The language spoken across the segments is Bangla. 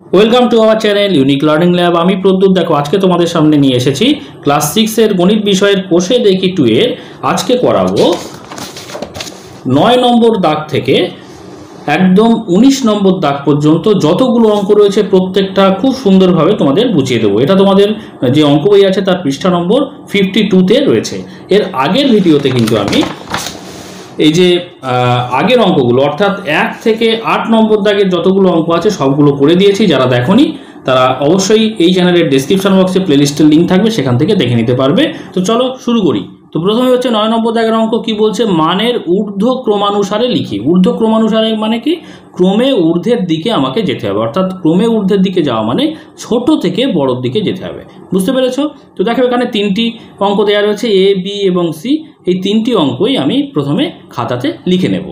Welcome to our channel unique learning lab. আমি প্রদ্যুৎ। দেখো আজকে তোমাদের সামনে নিয়ে এসেছি ক্লাস 6 এর গণিত বিষয়ের কোষে দেখি 2 এর আজকে করাবো 9 নম্বর দাগ থেকে একদম 19 নম্বর দাগ পর্যন্ত যতগুলো অঙ্ক রয়েছে প্রত্যেকটা খুব সুন্দরভাবে তোমাদের বুঝিয়ে দেবো। এটা তোমাদের যে অঙ্ক বই আছে তার পৃষ্ঠা নম্বর 52-তে রয়েছে। এর আগের ভিডিওতে কিন্তু আমি এই যে আগের অঙ্কগুলো অর্থাৎ 1 থেকে 8 নম্বর দাগের যতগুলো অঙ্ক আছে সবগুলো করে দিয়েছি। যারা দেখোনি তারা অবশ্যই এই চ্যানেলের ডেসক্রিপশন বক্সে প্লেলিস্টের লিঙ্ক থাকবে, সেখান থেকে দেখে নিতে পারবে। তো চলো শুরু করি। তো প্রথমে হচ্ছে 9 নম্বর দাগের অঙ্ক। কি বলছে? মানের ঊর্ধ্ব ক্রমানুসারে লিখি। ঊর্ধ্ব ক্রমানুসারে মানে কি? ক্রমে ঊর্ধ্বের দিকে আমাকে যেতে হবে, অর্থাৎ ক্রমে ঊর্ধ্বের দিকে যাওয়া মানে ছোট থেকে বড়র দিকে যেতে হবে। বুঝতে পেরেছো? তো দেখো এখানে 3টি অঙ্ক দেওয়া রয়েছে, এ, বি এবং সি। এই 3টি অঙ্কই আমি প্রথমে খাতাতে লিখে নেব।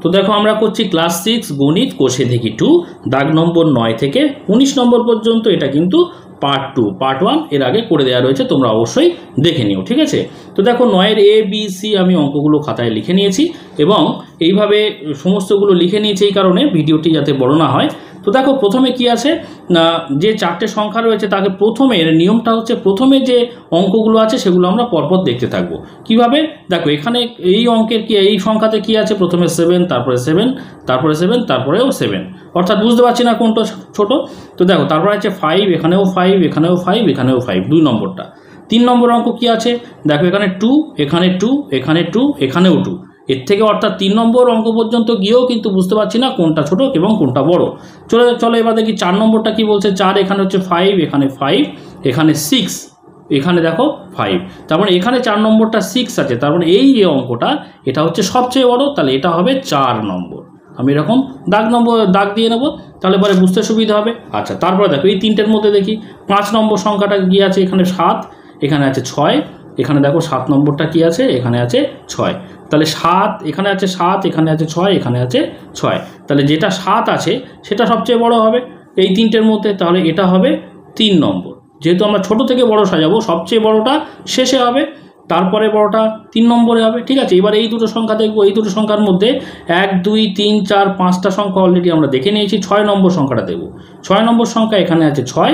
তো দেখো আমরা করছি ক্লাস 6 গণিত কোষে দেখি 2 দাগ নম্বর 9 থেকে 19 নম্বর পর্যন্ত। এটা কিন্তু পার্ট 2, পার্ট 1 এর আগে করে দেওয়া রয়েছে, তোমরা অবশ্যই দেখে নিও। ঠিক আছে? তো দেখো 9-এর এ, বি, সি আমি অঙ্কগুলো খাতায় লিখে নিয়েছি এবং এইভাবে সমস্তগুলো লিখে নিয়েছি এই কারণে ভিডিওটি যাতে বড় না হয়। তো দেখো প্রথমে কি আছে না, যে 4টে সংখ্যা রয়েছে তাকে প্রথমে, নিয়মটা হচ্ছে প্রথমে যে অঙ্কগুলো আছে সেগুলো আমরা পরপর দেখতে থাকবো। কিভাবে? দেখো এখানে এই অঙ্কের কি, এই সংখ্যাতে কি আছে? প্রথমে 7, তারপরে 7, তারপরে 7, তারপরেও 7, অর্থাৎ বুঝতে পারছি না কোনটা ছোট। তো দেখো তারপরে আছে 5, এখানেও 5, এখানেও 5, এখানেও 5, 2 নম্বরটা। 3 নম্বর অঙ্ক কি আছে? দেখো এখানে 2, এখানে 2, এখানে 2, এখানেও 2। এর থেকে অর্থাৎ 3 নম্বর অঙ্ক পর্যন্ত গিয়েও কিন্তু বুঝতে পারছি না কোনটা ছোট এবং কোনটা বড়। চলো এবার দেখি 4 নম্বরটা কি বলছে। 4, এখানে হচ্ছে 5, এখানে 5, এখানে 6, এখানে দেখো 5, তার মানে এখানে 4 নম্বরটা 6 আছে, তার মানে এই যে অঙ্কটা এটা হচ্ছে সবচেয়ে বড়, তাহলে এটা হবে 4 নম্বর। আমি এরকম দাগ দিয়ে নেবো, তাহলে পরে বুঝতে সুবিধা হবে। আচ্ছা, তারপরে দেখো এই 3টের মধ্যে দেখি 5 নম্বর সংখ্যাটা গিয়ে আছে এখানে 7, এখানে আছে 6, এখানে দেখো 7 নম্বরটা কি আছে? এখানে আছে 6, তাহলে 7, এখানে আছে 7, এখানে আছে 6, এখানে আছে 6, তাহলে যেটা 7 আছে সেটা সবচেয়ে বড় হবে এই 3টের মধ্যে, তাহলে এটা হবে 3 নম্বর। যেহেতু আমরা ছোট থেকে বড় সাজাবো, সবচেয়ে বড়টা শেষে হবে, তারপরে বড়টা 3 নম্বরে হবে। ঠিক আছে? এবার এই দুটো সংখ্যা দেখবো। এই দুটো সংখ্যার মধ্যে 1, 2, 3, 4, 5টা সংখ্যা অলরেডি আমরা দেখে নিয়েছি। 6 নম্বর সংখ্যাটা দেখব। 6 নম্বর সংখ্যা এখানে আছে 6,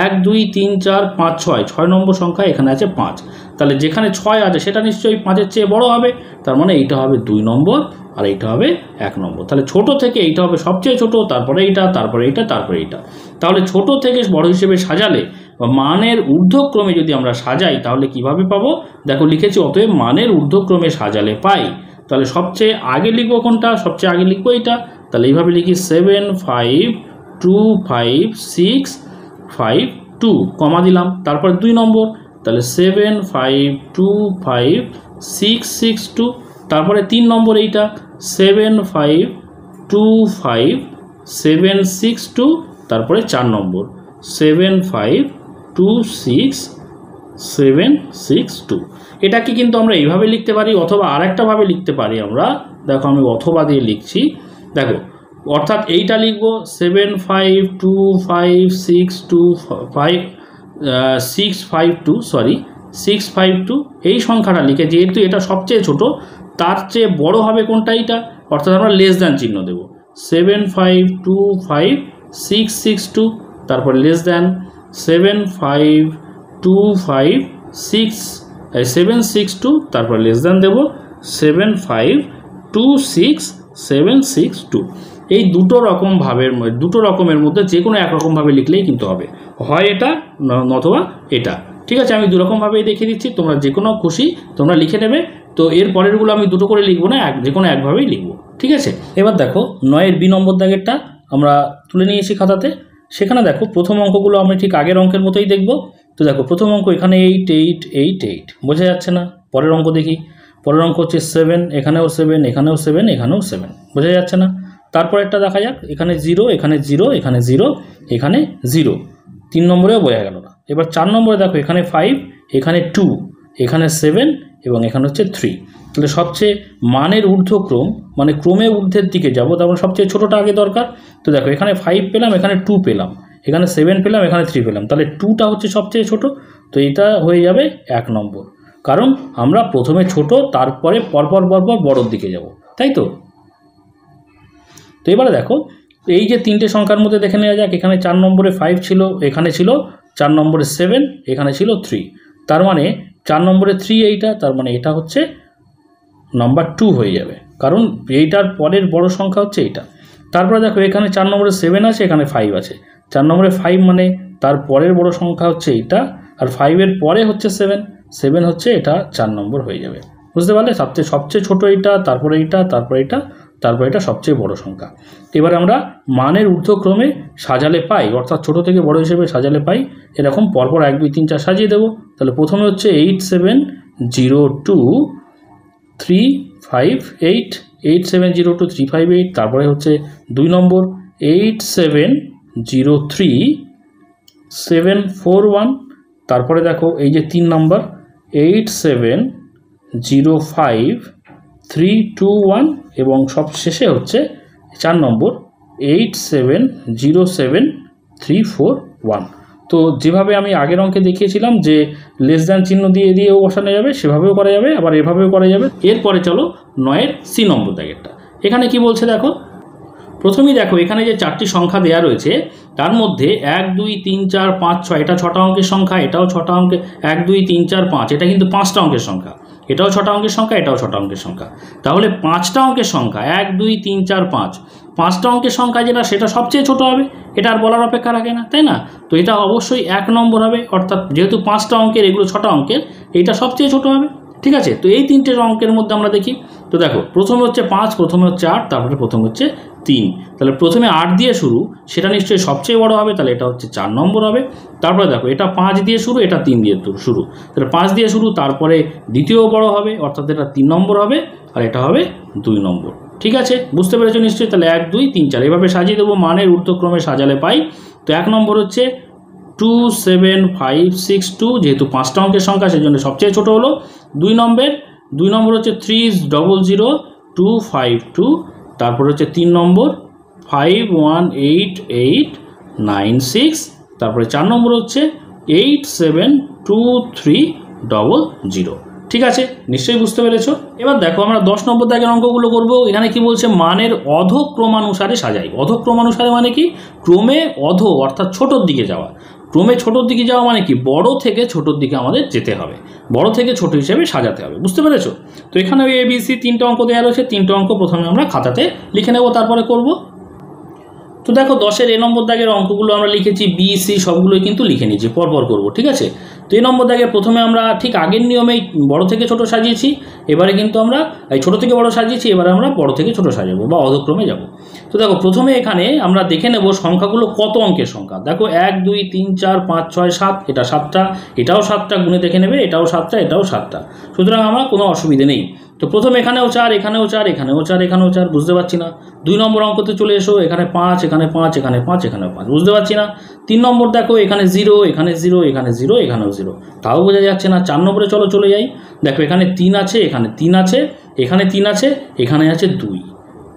1, 2, 3, 4, 5, 6, 6 নম্বর সংখ্যা এখানে আছে 5, তাহলে যেখানে 6 আছে সেটা নিশ্চয়ই 5-এর চেয়ে বড় হবে, তার মানে এইটা হবে 2 নম্বর আর এইটা হবে 1 নম্বর। তাহলে ছোট থেকে এইটা হবে সবচেয়ে ছোট, তারপরে এইটা, তারপরে এইটা, তারপরে এইটা। তাহলে ছোট থেকে বড় হিসেবে সাজালে বা মানের ঊর্ধ্বক্রমে যদি আমরা সাজাই তাহলে কিভাবে পাবো? দেখো লিখেছি, অতএব মানের ঊর্ধ্বক্রমে সাজালে পাই। তাহলে সবচেয়ে আগে লিখবো কোনটা? সবচেয়ে আগে লিখবো এইটা। তাহলে এইভাবে লিখি 7, 5, 2, 5, 6, 5, 2, কমা দিলাম। তারপর 2 নম্বর, তাহলে 7, 5, 2, 5, 6, 6, 2, তারপরে 3 নম্বর এইটা 7, 5, 2, 5, 7, 6, 2, তারপরে 4 নম্বর 7, 5, 2, 6, 7, 6, 2। এটাকে কিন্তু আমরা এইভাবে লিখতে পারি, অথবা আরেকটাভাবে লিখতে পারি আমরা। দেখো আমি অথবা দিয়ে লিখছি। দেখো অর্থাৎ এইটা লিখবো 7, 5, 2, 5, 6, 2, 5, 6, 5, 2, সরি 6, 5, 2 এই সংখ্যাটা লিখে, যেহেতু এটা সবচেয়ে ছোট তার চেয়ে বড় হবে কোনটা? এইটা, অর্থাৎ আমরা লেস দ্যান চিহ্ন দেবো। 7, 5, 2, 5, 6, 6, 2, তারপর লেস দ্যান 7, 5, 2, 5, 6, 7, 6, 2, তারপর লেস দ্যান দেবো 7, 5, 2, 6, 7, 6, 2। এই দুটো রকমের মধ্যে যে কোনো একরকমভাবে লিখলেই কিন্তু হবে, হয় এটা নতুবা এটা। ঠিক আছে? আমি দুরকমভাবেই দেখিয়ে দিচ্ছি, তোমরা যে কোনো খুশি তোমরা লিখে নেবে। তো এর পরেরগুলো আমি দুটো করে লিখবো না, যে কোনো একভাবেই লিখবো। ঠিক আছে? এবার দেখো 9-এর বি নম্বর দাগেরটা আমরা তুলে নিয়েছি খাতাতে। সেখানে দেখো প্রথম অঙ্কগুলো আমি ঠিক আগের অঙ্কের মতোই দেখব। তো দেখো প্রথম অঙ্ক এখানে 8, 8, 8, 8, বোঝা যাচ্ছে না? পরের অঙ্ক দেখি। পরের অঙ্ক হচ্ছে 7, এখানেও 7, এখানেও 7, এখানেও 7, বোঝা যাচ্ছে না? তারপর একটা দেখা যাক, এখানে 0, এখানে 0, এখানে 0, এখানে 0, 3 নম্বরেও বোঝা গেল না। এবার 4 নম্বরে দেখো এখানে 5, এখানে 2, এখানে 7 এবং এখানে হচ্ছে 3। তাহলে সবচেয়ে মানের ঊর্ধ্বক্রম মানে ক্রমে ঊর্ধ্বের দিকে যাবো, তারপর সবচেয়ে ছোটোটা আগে দরকার। তো দেখো এখানে 5 পেলাম, এখানে 2 পেলাম, এখানে 7 পেলাম, এখানে 3 পেলাম, তাহলে 2টা হচ্ছে সবচেয়ে ছোট, তো এটা হয়ে যাবে 1 নম্বর। কারণ আমরা প্রথমে ছোট, তারপরে পরপর বড়োর দিকে যাব, তাই তো? তো এবারে দেখো এই যে তিনটে সংখ্যার মধ্যে দেখে নেওয়া যাক, এখানে 4 নম্বরে 5 ছিল, এখানে ছিল 4 নম্বরে 7, এখানে ছিল 3, তার মানে 4 নম্বরে 3 এইটা, তার মানে এটা হচ্ছে নাম্বার 2 হয়ে যাবে, কারণ এইটার পরের বড় সংখ্যা হচ্ছে এইটা। তারপরে দেখো এখানে 4 নম্বরে 7 আছে, এখানে 5 আছে, 4 নম্বরে 5 মানে তার পরের বড় সংখ্যা হচ্ছে এইটা, আর 5-এর পরে হচ্ছে 7 হচ্ছে এটা 4 নম্বর হয়ে যাবে। বুঝতে পারলে? সবচেয়ে ছোট এইটা, তারপরে এইটা, তারপরে এটা, তারপরে এটা সবচেয়ে বড় সংখ্যা। এবারে আমরা মানের ঊর্ধ্বক্রমে সাজালে পাই, অর্থাৎ ছোট থেকে বড় হিসেবে সাজালে পাই, এরকম পরপর 1 2 3 4 সাজিয়ে দেবো। তাহলে প্রথমে হচ্ছে 8 7 0 2 3 5 8, 8 7 0 2 3 5 8, তারপরে হচ্ছে 2 নম্বর 8 7 0 3 7 4 1, তারপরে দেখো এই যে 3 নম্বর 8 7 0 5 3 2 1, এবং সব শেষে হচ্ছে 4 নম্বর 8 7 0 7 3 4 1। তো যেভাবে আমি আগের অঙ্কে দেখিয়েছিলাম যে লেস দ্যান চিহ্ন দিয়েও বসানো যাবে, সেভাবেও করা যাবে, আবার এভাবেও করা যাবে। এরপরে চলো 9-এর সি নম্বর দাগেরটা। এখানে কি বলছে দেখো, প্রথমেই দেখো এখানে যে 4টি সংখ্যা দেওয়া রয়েছে তার মধ্যে 1 2 3 4 5 6, এটা 6টা অঙ্কের সংখ্যা, এটাও 6টা অঙ্কের, 1 2 3 4 5, এটা কিন্তু 5টা অঙ্কের সংখ্যা, এটাও 6টা অঙ্কের সংখ্যা, এটাও 6টা অঙ্কের সংখ্যা। তাহলে 5টা অঙ্কের সংখ্যা 1 2 3 4 5, 5টা অঙ্কের সংখ্যা যেটা সেটা সবচেয়ে ছোট হবে, এটা আর বলার অপেক্ষা রাখে না, তাই না? তো এটা অবশ্যই 1 নম্বর হবে, অর্থাৎ যেহেতু 5টা অঙ্কের, এগুলো 6টা অঙ্কের, এটা সবচেয়ে ছোট হবে। ঠিক আছে, তো এই 3টে অঙ্কের মধ্যে আমরা দেখি। তো দেখো প্রথমে হচ্ছে 5, প্রথমে হচ্ছে 8, তারপরে প্রথমে হচ্ছে 3। তাহলে প্রথমে 8 দিয়ে শুরু, সেটা নিশ্চয়ই সবচেয়ে বড় হবে, তাহলে এটা হচ্ছে 4 নম্বর হবে। তারপরে দেখো এটা 5 দিয়ে শুরু, এটা 3 দিয়ে শুরু, তাহলে 5 দিয়ে শুরু, তারপরে দ্বিতীয় বড় হবে, অর্থাৎ এটা 3 নম্বর হবে, আর এটা হবে 2 নম্বর। ঠিক আছে, বুঝতে পেরেছো নিশ্চয়ই? তাহলে 1 2 3 4 এভাবে সাজিয়ে দেবো, মানের ঊর্ধ্বক্রমে সাজালে পাই। তো 1 নম্বর হচ্ছে 2 7 5 6 2, যেহেতু 5টা অঙ্কের সংখ্যা সেজন্য সবচেয়ে ছোট হলো। 2 নম্বর হচ্ছে 3 0 0 2 5 2, তারপর হচ্ছে 3 নম্বর 5 1 8 8 9 6, তারপরে 4 নম্বর হচ্ছে 8 7 2 3 0 0। ঠিক আছে, নিশ্চয়ই বুঝতে পেরেছো। এবার দেখো আমরা 10 নম্বর দাগের অঙ্কগুলো করব। এখানে কি বলছে, মানের অধক্রমানুসারে সাজাই। অধক্রমানুসারে মানে কি, ক্রমে অধ অর্থাৎ ছোটোর দিকে যাওয়া। ক্রমে ছোটোর দিকে যাওয়া মানে কি, বড় থেকে ছোটোর দিকে আমাদের যেতে হবে, বড় থেকে ছোট হিসেবে সাজাতে হবে। বুঝতে পেরেছো? তো এখানে ABC 3টে অঙ্ক দেওয়া রয়েছে, 3টে অঙ্ক প্রথমে আমরা খাতাতে লিখে নেব, তারপরে করব। তো দেখো 10-এর এ নম্বর দাগের অঙ্কগুলো আমরা লিখেছি, বি সি সবগুলোই কিন্তু লিখে নিয়েছি, পরপর করবো। ঠিক আছে, তো এই নম্বর দাগের প্রথমে আমরা ঠিক আগের নিয়মেই বড় থেকে ছোট সাজিয়েছি, এবারে কিন্তু আমরা এই ছোট থেকে বড় সাজিয়েছি, এবারে আমরা বড় থেকে ছোট সাজাবো বা অধক্রমে যাব। তো দেখো প্রথমে এখানে আমরা দেখে নেব সংখ্যাগুলো কত অঙ্কের সংখ্যা। দেখো 1 2 3 4 5 6 7, এটা 7টা, এটাও 7টা, গুণে দেখে নেবে, এটাও 7টা, এটাও 7টা, সুতরাং আমার কোনো অসুবিধে নেই। তো প্রথমে এখানেও 4, এখানেও 4, এখানেও 4, এখানেও 4, বুঝতে পারছি না। 2 নম্বর অঙ্কতে চলে এসো, এখানে 5, এখানে 5, এখানে 5, এখানে 5, বুঝতে পারছি না। 3 নম্বর দেখো, এখানে 0, এখানে 0, এখানে 0, এখানেও 0, তাও বোঝা যাচ্ছে না। 4 নম্বরে চলে যাই, দেখো এখানে 3 আছে, এখানে 3 আছে, এখানে 3 আছে, এখানে আছে 2।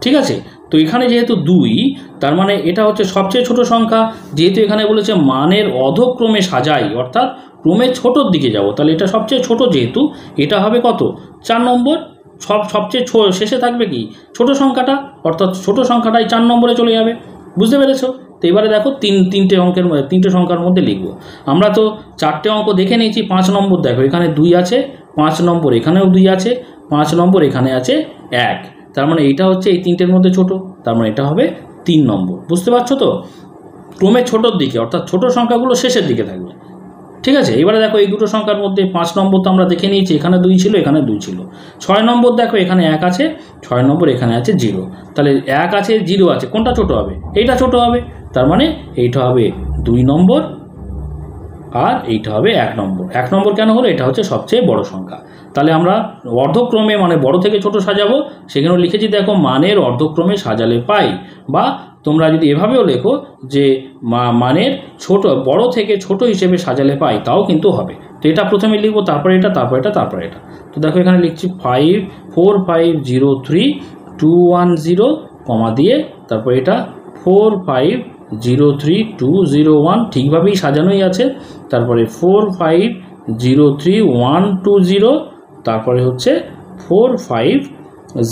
ঠিক আছে, তো এখানে যেহেতু 2, তার মানে এটা হচ্ছে সবচেয়ে ছোট সংখ্যা। যেহেতু এখানে বলেছে মানের অধক্রমে সাজাই, অর্থাৎ ক্রমে ছোটোর দিকে যাব, তাহলে এটা সবচেয়ে ছোট, যেহেতু এটা হবে কত, 4 নম্বর। সবচেয়ে শেষে থাকবে কি, ছোট সংখ্যাটা, অর্থাৎ ছোট সংখ্যাটাই 4 নম্বরে চলে যাবে। বুঝতে পেরেছো? তো এবারে দেখো তিনটে সংখ্যার মধ্যে লিখব। আমরা তো 4টে অঙ্ক দেখে নিয়েছি। 5 নম্বর দেখো এখানে 2 আছে, 5 নম্বর এখানেও 2 আছে, 5 নম্বর এখানে আছে 1, তার মানে এটা হচ্ছে এই 3টের মধ্যে ছোট, তার মানে এটা হবে 3 নম্বর। বুঝতে পারছো তো? ক্রমে ছোটোর দিকে, অর্থাৎ ছোট সংখ্যাগুলো শেষের দিকে থাকবে। ঠিক আছে, এবারে দেখো এই দুটো সংখ্যার মধ্যে 5 নম্বর তো আমরা দেখে নিয়েছি, এখানে 2 ছিল, এখানে 2 ছিল। 6 নম্বর দেখো এখানে 1 আছে, 6 নম্বর এখানে আছে 0, তাহলে 1 আছে 0 আছে, কোনটা ছোট হবে, এইটা ছোট হবে, তার মানে এইটা হবে 2 নম্বর, আর এইটা হবে 1 নম্বর। 1 নম্বর কেন হলো, এটা হচ্ছে সবচেয়ে বড় সংখ্যা। তাহলে আমরা অর্ধক্রমে মানে বড় থেকে ছোট সাজাবো, সেখানেও লিখেছি দেখো মানের অর্ধক্রমে সাজালে পাই, বা তোমরা যদি এভাবেও লেখো যে মানের বড় থেকে ছোট হিসেবে সাজালে পাই, তাও কিন্তু হবে। তো এটা প্রথমে লিখবো, তারপরে এটা, তারপর এটা, তারপর এটা। তো দেখো এখানে লিখছি 4 5 0 3 2 1 0, কমা দিয়ে তারপর এটা 4 5 0 3 2 0 1, ঠিকভাবেই সাজানোই আছে। তারপরে 4 5 0 3 1 2 0, তারপরে হচ্ছে 4 5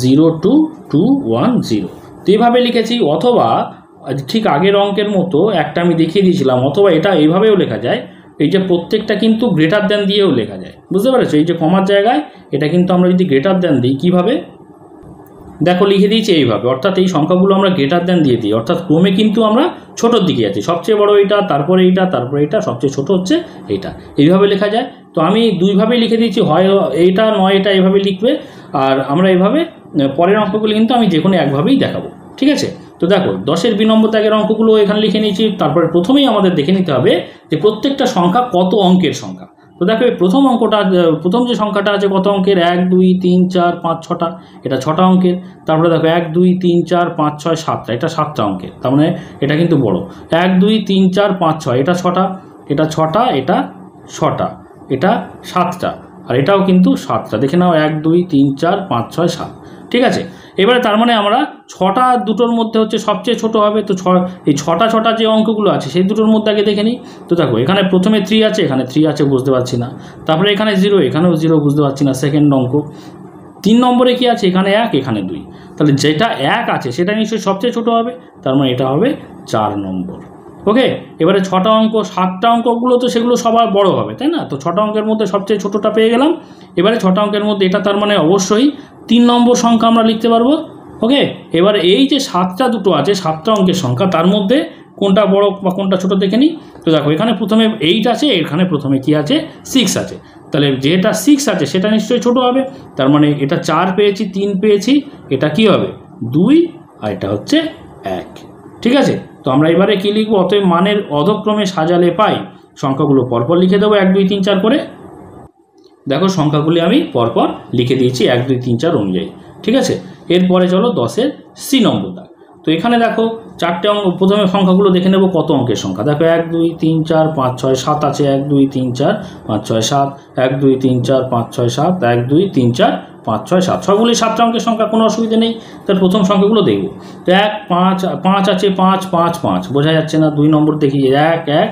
0 2 2 1 0। তো এইভাবে লিখেছি। অথবা ঠিক আগের অঙ্কের মতো একটা আমি দেখিয়ে দিয়েছিলাম, অথবা এটা এইভাবেও লেখা যায়, এই যে প্রত্যেকটা কিন্তু গ্রেটার দ্যান দিয়েও লেখা যায়, বুঝতে পেরেছো? এই যে কমার জায়গায় এটা কিন্তু আমরা যদি গ্রেটার দ্যান দিই, কীভাবে দেখো লিখে দিয়েছি এইভাবে, অর্থাৎ এই সংখ্যাগুলো আমরা গ্রেটার দ্যান দিয়ে দিই, অর্থাৎ ক্রমে কিন্তু আমরা ছোটোর দিকে আছি, সবচেয়ে বড় এইটা, তারপরে এইটা, তারপরে এইটা, সবচেয়ে ছোট হচ্ছে এইটা, এইভাবে লেখা যায়। তো আমি দুইভাবেই লিখে দিয়েছি, হয় এইটা নয় এটা এইভাবে লিখবে, আর আমরা এইভাবে পরের অঙ্কগুলো কিন্তু আমি যে কোনো একভাবেই দেখাবো, ঠিক আছে? তো দেখো 10-এর 2 নম্বর দাগের অঙ্কগুলো এখানে লিখে নিয়েছি। তারপরে প্রথমেই আমাদের দেখে নিতে হবে যে প্রত্যেকটা সংখ্যা কত অঙ্কের সংখ্যা। তো দেখো প্রথম অঙ্কটা, প্রথম যে সংখ্যাটা আছে কত অঙ্কের, 1 2 3 4 5 6টা, এটা 6টা অঙ্কের। তারপরে দেখো 1 2 3 4 5 6 7টা, এটা 7টা অঙ্কের, তার মানে এটা কিন্তু বড়। 1 2 3 4 5 6, এটা 6টা, এটা 6টা, এটা 6টা, এটা 7টা, আর এটাও কিন্তু 7টা। দেখে নাও 1 2 3 4 5 6 7, ঠিক আছে? এবারে তার মানে আমরা 6টা দুটোর মধ্যে হচ্ছে সবচেয়ে ছোট হবে। তো এই 6টা যে অঙ্কগুলো আছে সেই দুটোর মধ্যে আগে দেখে নিই। তো দেখো এখানে প্রথমে 3 আছে, এখানে 3 আছে, বুঝতে পারছি না। তারপরে এখানে 0, এখানেও 0, বুঝতে পারছি না, সেকেন্ড অঙ্ক। 3 নম্বরে কি আছে, এখানে 1, এখানে 2, তাহলে যেটা 1 আছে সেটা নিশ্চয়ই সবচেয়ে ছোট হবে, তার মানে এটা হবে 4 নম্বর। ওকে, এবারে 6টা অঙ্ক, 7টা অঙ্কগুলো তো সেগুলো সবার বড় হবে, তাই না? তো 6টা অঙ্কের মধ্যে সবচেয়ে ছোটটা পেয়ে গেলাম। এবারে 6টা অঙ্কের মধ্যে এটা, তার মানে অবশ্যই 3 নম্বর সংখ্যা আমরা লিখতে পারবো। ওকে, এবার এই যে 7টা দুটো আছে, 7টা অঙ্কের সংখ্যা, তার মধ্যে কোনটা বড় বা কোনটা ছোট দেখে নিই। তো দেখো এখানে প্রথমে 8 আছে, এখানে প্রথমে কি আছে, 6 আছে, তাহলে যেটা 6 আছে সেটা নিশ্চয়ই ছোট হবে, তার মানে এটা 4 পেয়েছি, 3 পেয়েছি, এটা কি হবে 2, আর এটা হচ্ছে 1, ঠিক আছে? তো আমরা এবারে কি লিখবো, অতএব মানের অধক্রমে সাজালে পাই। সংখ্যাগুলো পরপর লিখে দেবো 1 2 3 4 করে। দেখো সংখ্যাগুলি আমি পরপর লিখে দিয়েছি 1 2 3 4 অনুযায়ী, ঠিক আছে? এরপরে চলো 10-এর C নম্বর দাগ। তো এখানে দেখো 4টে অঙ্ক, প্রথমে সংখ্যাগুলো দেখে নেব কত অঙ্কের সংখ্যা। দেখো 1 2 3 4 5 6 7 আছে, 1 2 3 4 5 6 7, 1 2 3 4 5 6 7, 1 2 3 4 5 6 7, সবগুলি 7টা অঙ্কের সংখ্যা, কোনো অসুবিধা নেই। তার প্রথম সংখ্যাগুলো দেখব। তো 1 5 আছে, 5 5 5, বোঝা যাচ্ছে না। 2 নম্বর দেখি 1 1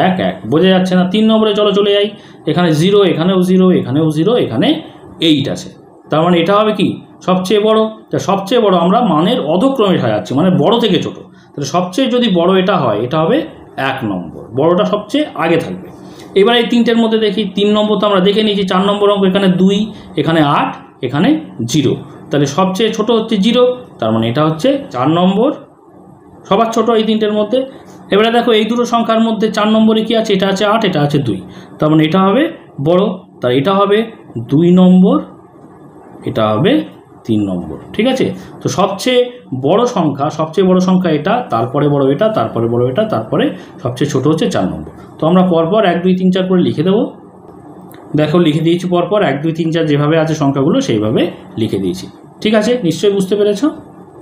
1 1, বোঝা যাচ্ছে না। 3 নম্বরে চলে যাই, এখানে 0, এখানেও 0, এখানেও 0, এখানে 8 আছে, তার মানে এটা হবে কি সবচেয়ে বড়। তা সবচেয়ে বড় আমরা মানের অধক্রমে সাজাচ্ছি, মানে বড় থেকে ছোট, তাহলে সবচেয়ে যদি বড় এটা হয়, এটা হবে 1 নম্বর, বড়টা সবচেয়ে আগে থাকবে। এবার এই 3টের মধ্যে দেখি, 3 নম্বর তো আমরা দেখে নিয়েছি, 4 নম্বর অঙ্ক, এখানে 2, এখানে 8, এখানে 0, তাহলে সবচেয়ে ছোট হচ্ছে 0, তার মানে এটা হচ্ছে 4 নম্বর, সবার ছোট এই 3টের মধ্যে। এবারে দেখো এই দুটো সংখ্যার মধ্যে 4 নম্বরে কি আছে, এটা আছে 8, এটা আছে 2, তার মানে এটা হবে বড়, তার এটা হবে 2 নম্বর, এটা হবে 3 নম্বর, ঠিক আছে? তো সবচেয়ে বড় সংখ্যা এটা, তারপরে বড় এটা, তারপরে বড় এটা, তারপরে সবচেয়ে ছোট হচ্ছে 4 নম্বর। তো আমরা পরপর 1 2 3 4 করে লিখে দেবো। দেখো লিখে দিয়েছি পরপর 1 2 3 4 যেভাবে আছে সংখ্যাগুলো সেইভাবে লিখে দিয়েছি, ঠিক আছে? নিশ্চয়ই বুঝতে পেরেছো।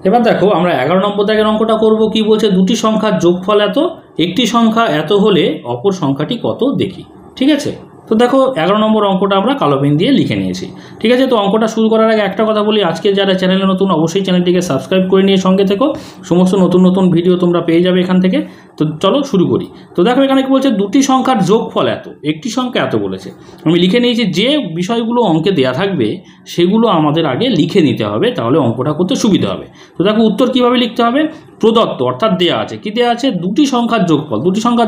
এবার দেখো আমরা 11 নম্বর দাগের অঙ্কটা করব। কি বলছে, দুটি সংখ্যার যোগফল এত, একটি সংখ্যা এত হলে অপর সংখ্যাটি কত দেখি, ঠিক আছে? তো দেখো 11 নম্বর অঙ্কটা আমরা কালো পেন দিয়ে লিখে নিয়েছি, ঠিক আছে? তো অঙ্কটা শুরু করার আগে একটা কথা বলি, আজকে যারা চ্যানেলে নতুন অবশ্যই চ্যানেলটিকে সাবস্ক্রাইব করে নিয়ে সঙ্গে থেকো, সমস্ত নতুন ভিডিও তোমরা পেয়ে যাবে এখান থেকে। তো চলো শুরু করি। তো দেখো এখানে কি বলছে, দুটি সংখ্যার যোগফল এত, একটি সংখ্যা এত বলেছে। আমি লিখে নিয়েছি, যে বিষয়গুলো অঙ্কে দেয়া থাকবে সেগুলো আমাদের আগে লিখে নিতে হবে, তাহলে অঙ্কটা করতে সুবিধা হবে। তো দেখো উত্তর কিভাবে লিখতে হবে, প্রদত্ত অর্থাৎ দেয়া আছে, কি দেয়া আছে, দুটি সংখ্যার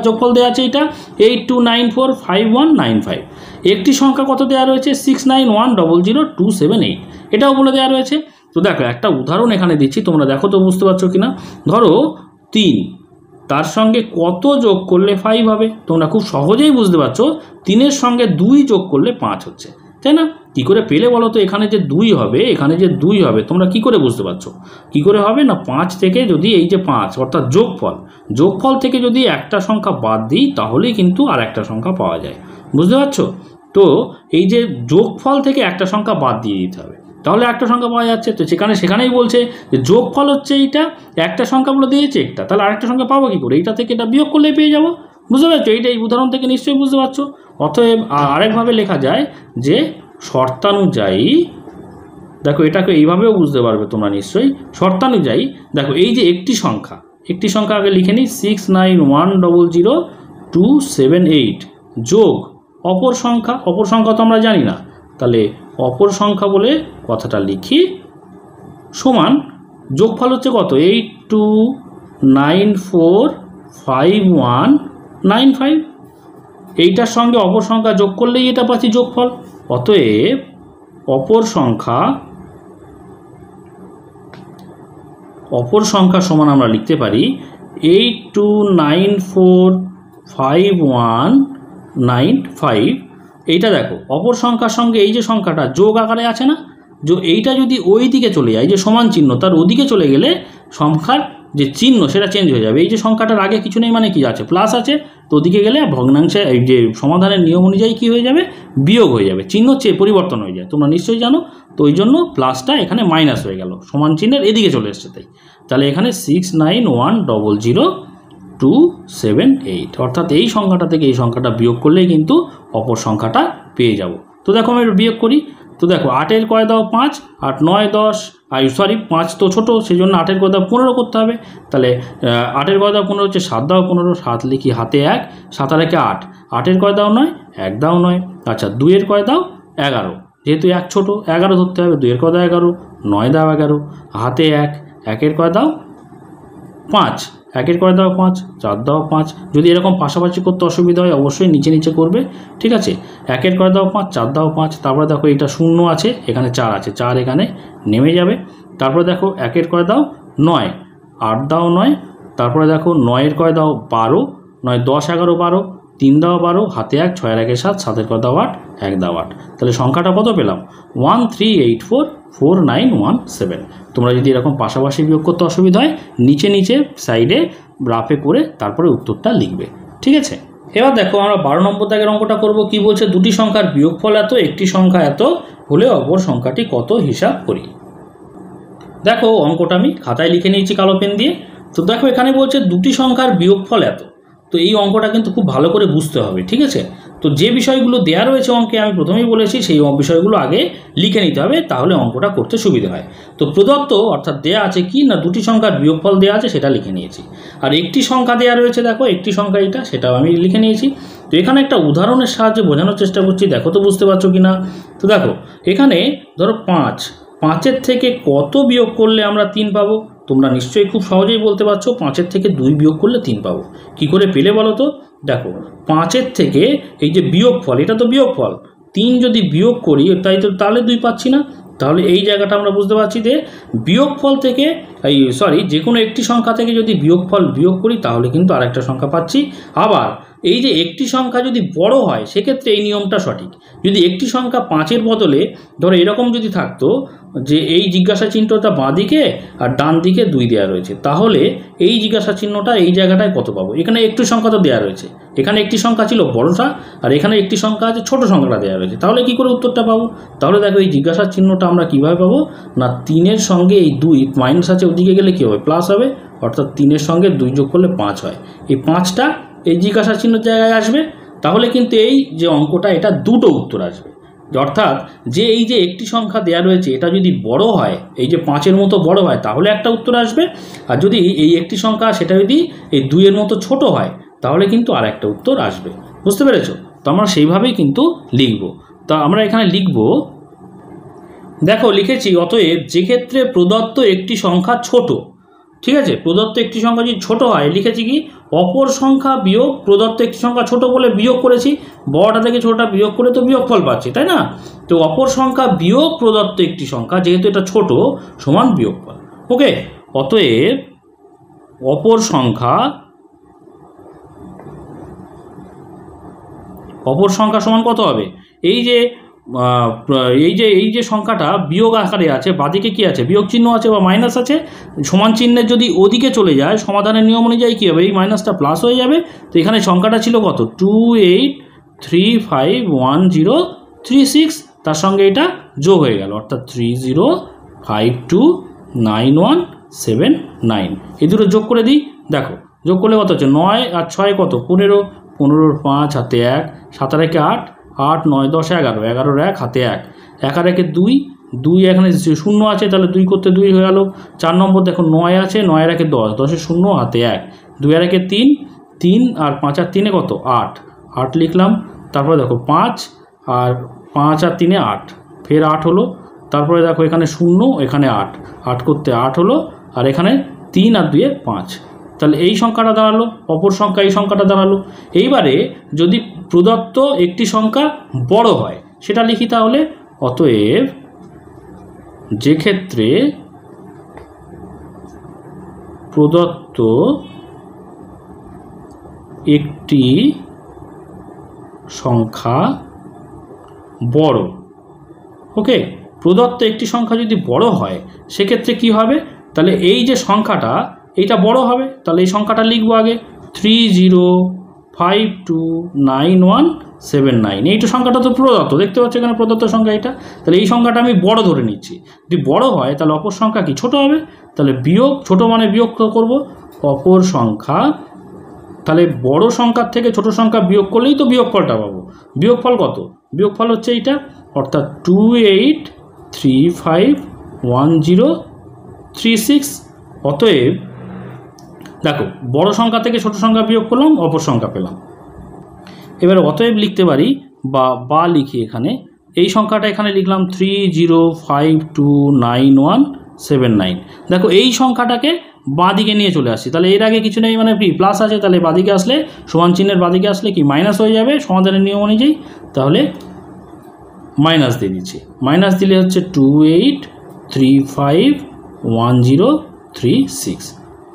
যোগফল দেয়া আছে, এটা 82945195। একটি সংখ্যা কত দেওয়া রয়েছে, 69100278, এটাও বলে দেওয়া রয়েছে। তো দেখো একটা উদাহরণ এখানে দিচ্ছি, তোমরা দেখো তো বুঝতে পারছো কিনা। ধরো 3, তার সঙ্গে কত যোগ করলে 5 হবে, তোমরা খুব সহজেই বুঝতে পারছো। 3-এর সঙ্গে 2 যোগ করলে 5 হচ্ছে, তাই না? কী করে পেলে বলো তো, এখানে যে 2 হবে, এখানে যে 2 হবে, তোমরা কি করে বুঝতে পারছো? কি করে হবে না, 5 থেকে যদি এই যে 5 অর্থাৎ যোগফল থেকে যদি একটা সংখ্যা বাদ দিই, তাহলেই কিন্তু আর একটা সংখ্যা পাওয়া যায়, বুঝতে পারছো? তো এই যে যোগফল থেকে একটা সংখ্যা বাদ দিয়ে দিতে হবে, তাহলে একটা সংখ্যা পাওয়া যাচ্ছে। তো সেখানেই বলছে যে যোগফল হচ্ছে এইটা, একটা সংখ্যা বলে দিয়েছে একটা, তাহলে আরেকটা সংখ্যা পাবো কি করে, এইটা থেকে এটা বিয়োগ করলেই পেয়ে যাবো, বুঝতে পারছো? এইটা এই উদাহরণ থেকে নিশ্চয়ই বুঝতে পারছো। অতএব আরেকভাবে লেখা যায় যে শর্তানুযায়ী, দেখো এটাকে এইভাবেও বুঝতে পারবে তোমরা নিশ্চয়ই। শর্তানুযায়ী দেখো এই যে একটি সংখ্যা আগে লিখে নিই, 69100278 যোগ অপর সংখ্যা তো আমরা জানি না, তাহলে অপর সংখ্যা বলে কথাটা লিখি, সমান যোগফল হচ্ছে কত, 945195। এইটার সঙ্গে অপর সংখ্যা যোগ করলেই এটা পাচ্ছি যোগফল। অতএব অপর সংখ্যা সমান আমরা লিখতে পারি 82945195। এইটা দেখো অপর সংখ্যার সঙ্গে এই যে সংখ্যাটা যোগ আকারে আছে না, এইটা যদি ওই দিকে চলে যায়, যে সমান চিহ্ন তার ওদিকে চলে গেলে সংখ্যার যে চিহ্ন সেটা চেঞ্জ হয়ে যাবে। এই যে সংখ্যাটার আগে কিছু নেই মানে কি আছে, প্লাস আছে, তো ওদিকে গেলে ভগ্নাংশে এই যে সমাধানের নিয়ম অনুযায়ী কী হয়ে যাবে, বিয়োগ হয়ে যাবে, চিহ্ন পরিবর্তন হয়ে যায়, তোমরা নিশ্চয়ই জানো। তো ওই জন্য প্লাসটা এখানে মাইনাস হয়ে গেল, সমান চিহ্নের এদিকে চলে এসছে। তাহলে এখানে 69100278, অর্থাৎ এই সংখ্যাটা থেকে এই সংখ্যাটা বিয়োগ করলেই কিন্তু অপর সংখ্যাটা পেয়ে যাব। তো দেখো আমি বিয়োগ করি। তো দেখো 8-এর কয় দাও 5, 8 9 10, 5 তো ছোটো, সেই জন্য 8-এর কয় দাও 15 করতে হবে। তাহলে 8-এর কয় দাও 15 হচ্ছে, 7 দাও 15, 7 লিখি হাতে 1, 7 আর 1 8, 8-এর কয় দাও 9, 1 দাও 9। আচ্ছা 2-এর কয় দাও 11, যেহেতু 1 ছোটো 11 ধরতে হবে, 2-এর কয় দাও 11, 9 দাও 11, হাতে 1, 1-এর কয় দাও 5, 1-এর কয় দাও 5, 4 দাও 5। যদি এরকম পাশাপাশি করতে অসুবিধা হয় অবশ্যই নিচে নিচে করবে, ঠিক আছে। 1-এর কয় দাও 5, 4 দাও 5। তারপরে দেখো এটা 0 আছে, এখানে 4 আছে, 4 এখানে নেমে যাবে। তারপরে দেখো 1-এর কয় দাও 9, 8 দাও 9। তারপরে দেখো 9-এর কয় দাও 12, 9 10 11 12, 3 দাও 12, হাতে 1, 6 আর 1 7, 7-এর কয় দাও 8, 1 দাও 8। তাহলে সংখ্যাটা কত পেলাম, 13844917। তোমরা যদি এরকম পাশাপাশি বিয়োগ করতে অসুবিধা হয় নিচে নিচে সাইডে রাফে করে তারপরে উত্তরটা লিখবে, ঠিক আছে। এবার দেখো আমরা 12 নম্বর দাগের অঙ্কটা করব। কি বলছে, দুটি সংখ্যার বিয়োগফল এত, একটি সংখ্যা এত হলে অপর সংখ্যাটি কত হিসাব করি। দেখো অঙ্কটা আমি খাতায় লিখে নিয়েছি কালো পেন দিয়ে। তো দেখো এখানে বলছে দুটি সংখ্যার বিয়োগফল এত। তো এই অঙ্কটা কিন্তু খুব ভালো করে বুঝতে হবে, ঠিক আছে। তো যে বিষয়গুলো দেয়া রয়েছে অঙ্কে আমি প্রথমেই বলেছি সেই বিষয়গুলো আগে লিখে নিতে হবে, তাহলে অঙ্কটা করতে সুবিধা হয়। তো প্রদত্ত অর্থাৎ দেয়া আছে কি না, দুটি সংখ্যার বিয়োগফল দেওয়া আছে সেটা লিখে নিয়েছি। আর একটি সংখ্যা দেওয়া রয়েছে, দেখো একটি সংখ্যা এটা, সেটাও আমি লিখে নিয়েছি। তো এখানে একটা উদাহরণের সাহায্যে বোঝানোর চেষ্টা করছি, দেখো তো বুঝতে পারছো কি না। তো দেখো এখানে ধরো 5-এর থেকে কত বিয়োগ করলে আমরা 3 পাবো। তোমরা নিশ্চয়ই খুব সহজেই বলতে পারছো 5-এর থেকে 2 বিয়োগ করলে 3 পাবো। কি করে পেলে বলো তো। দেখো 5-এর থেকে এই যে বিয়োগফল, এটা তো বিয়োগফল, 3 যদি বিয়োগ করি তাহলে 2 পাচ্ছি না। তাহলে এই জায়গাটা আমরা বুঝতে পারছি যে বিয়োগফল থেকে যে কোনো একটি সংখ্যা থেকে যদি বিয়োগফল বিয়োগ করি তাহলে কিন্তু আরেকটা সংখ্যা পাচ্ছি। আবার এই যে একটি সংখ্যা যদি বড় হয় সেক্ষেত্রে এই নিয়মটা সঠিক। যদি একটি সংখ্যা 5-এর বদলে ধরো এরকম যদি থাকতো যে এই জিজ্ঞাসা চিহ্নটা বাঁ দিকে আর ডান দিকে 2 দেওয়া রয়েছে, তাহলে এই জিজ্ঞাসা চিহ্নটা এই জায়গাটায় কত পাবো। এখানে একটু সংখ্যা তো দেওয়া রয়েছে, এখানে একটি সংখ্যা ছিল বড়টা আর এখানে একটি সংখ্যা আছে ছোট সংখ্যাটা দেওয়া রয়েছে, তাহলে কি করে উত্তরটা পাবো। তাহলে দেখো এই জিজ্ঞাসা চিহ্নটা আমরা কিভাবে পাবো না, 3-এর সঙ্গে এই 2 মাইনাস আছে ওদিকে গেলে কী হবে, প্লাস হবে, অর্থাৎ 3-এর সঙ্গে 2 যোগ করলে 5 হয়। এই 5টা এই জিজ্ঞাসা চিহ্নের জায়গায় আসবে, তাহলে কিন্তু এই যে অঙ্কটা এটা দুটো উত্তর আসবে। অর্থাৎ যে এই যে একটি সংখ্যা দেওয়া রয়েছে এটা যদি বড় হয়, এই যে 5-এর মতো বড় হয় তাহলে একটা উত্তর আসবে, আর যদি এই একটি সংখ্যা সেটা যদি এই 2-এর মতো ছোট হয় তাহলে কিন্তু আর একটা উত্তর আসবে। বুঝতে পেরেছো। তো আমরা সেইভাবেই কিন্তু লিখব। তা আমরা এখানে লিখব, দেখো লিখেছি অতএব যে ক্ষেত্রে প্রদত্ত একটি সংখ্যা ছোট, ঠিক আছে, প্রদত্ত একটি সংখ্যা যদি ছোট হয় লিখেছি কি অপর সংখ্যা বিয়োগ প্রদত্ত একটি সংখ্যা ছোট বলে বিয়োগ করেছি, বড়টা থেকে ছোটটা বিয়োগ করে তো বিয়োগফল পাচ্ছি, তাই না। তো অপর সংখ্যা বিয়োগ প্রদত্ত একটি সংখ্যা, যেহেতু এটা ছোট, সমান বিয়োগফল। ওকে, অতএব অপর সংখ্যা সমান কত হবে, এই যে সংখ্যাটা বিয়োগ আকারে আছে, বাদিকে কি আছে, বিয়োগ চিহ্ন আছে বা মাইনাস আছে, সমান চিহ্নের যদি ওদিকে চলে যায় সমাধানের নিয়ম অনুযায়ী কী হবে, এই মাইনাসটা প্লাস হয়ে যাবে। তো এখানে সংখ্যাটা ছিল কত, 28351036, তার সঙ্গে এটা যোগ হয়ে গেল, অর্থাৎ 30529179। এই দুটো যোগ করে দিই, দেখো যোগ করলে কত হচ্ছে, 9 আর 6 কত, 15, 15-র 5 হাতে 1, 7 আর 1 8, 8 9 10 11, 11-র 1 হাতে 1, 1 আর 1 2, 2 এখানে 0 আছে তাহলে 2 করতে 2 হয়ে গেল। 4 নম্বর দেখো 9 আছে, 9 আর 1 10, 10-এর 0 হাতে 1, 2 আর 1 3, 3 আর 5 আর 3 কত 8, 8 লিখলাম। তারপরে দেখো 5 আর 5 আর 3 8, ফের 8 হলো। তারপরে দেখো এখানে 0, এখানে 8, 8 করতে 8 হলো, আর এখানে 3 আর 2 5, তাহলে এই সংখ্যাটা দাঁড়ালো, অপর সংখ্যা এই সংখ্যাটা দাঁড়ালো। এইবারে যদি প্রদত্ত একটি সংখ্যা বড় হয় সেটা লিখি তাহলে। অতএব যে ক্ষেত্রে প্রদত্ত একটি সংখ্যা বড়, ওকে, প্রদত্ত একটি সংখ্যা যদি বড় হয় সেক্ষেত্রে কি হবে, তাহলে এই যে সংখ্যাটা এইটা বড় হবে, তাহলে এই সংখ্যাটা লিখবো আগে 30529179। এইটা সংখ্যাটা তো প্রদত্ত, দেখতে পাচ্ছ এখানে প্রদত্ত সংখ্যা এটা, তাহলে এই সংখ্যাটা আমি বড় ধরে নিচ্ছি। যদি বড় হয় তাহলে অপর সংখ্যা কি ছোট হবে, তাহলে বিয়োগ, ছোট মানে বিয়োগ করব, অপর সংখ্যা, তাহলে বড় সংখ্যার থেকে ছোট সংখ্যা বিয়োগ করলেই তো বিয়োগফলটা পাবো। বিয়োগফল কত, বিয়োগফল হচ্ছে এইটা, অর্থাৎ 28351036। অতএব দেখো বড় সংখ্যা থেকে ছোট সংখ্যা বিয়োগ করলাম, অপর সংখ্যা পেলাম। এবার অতএব লিখতে পারি বা লিখি এখানে, এই সংখ্যাটা এখানে লিখলাম 30529179। দেখো এই সংখ্যাটাকে বাঁদিকে নিয়ে চলে আসছি, তাহলে এর আগে কিছু নেই মানে কি প্লাস আছে, তাহলে বাঁদিকে আসলে সমান চিহ্নের বাঁদিকে আসলে কি মাইনাস হয়ে যাবে সমাধানের নিয়ম অনুযায়ী, তাহলে মাইনাস দিয়ে দিচ্ছি। মাইনাস দিলে হচ্ছে 28351036।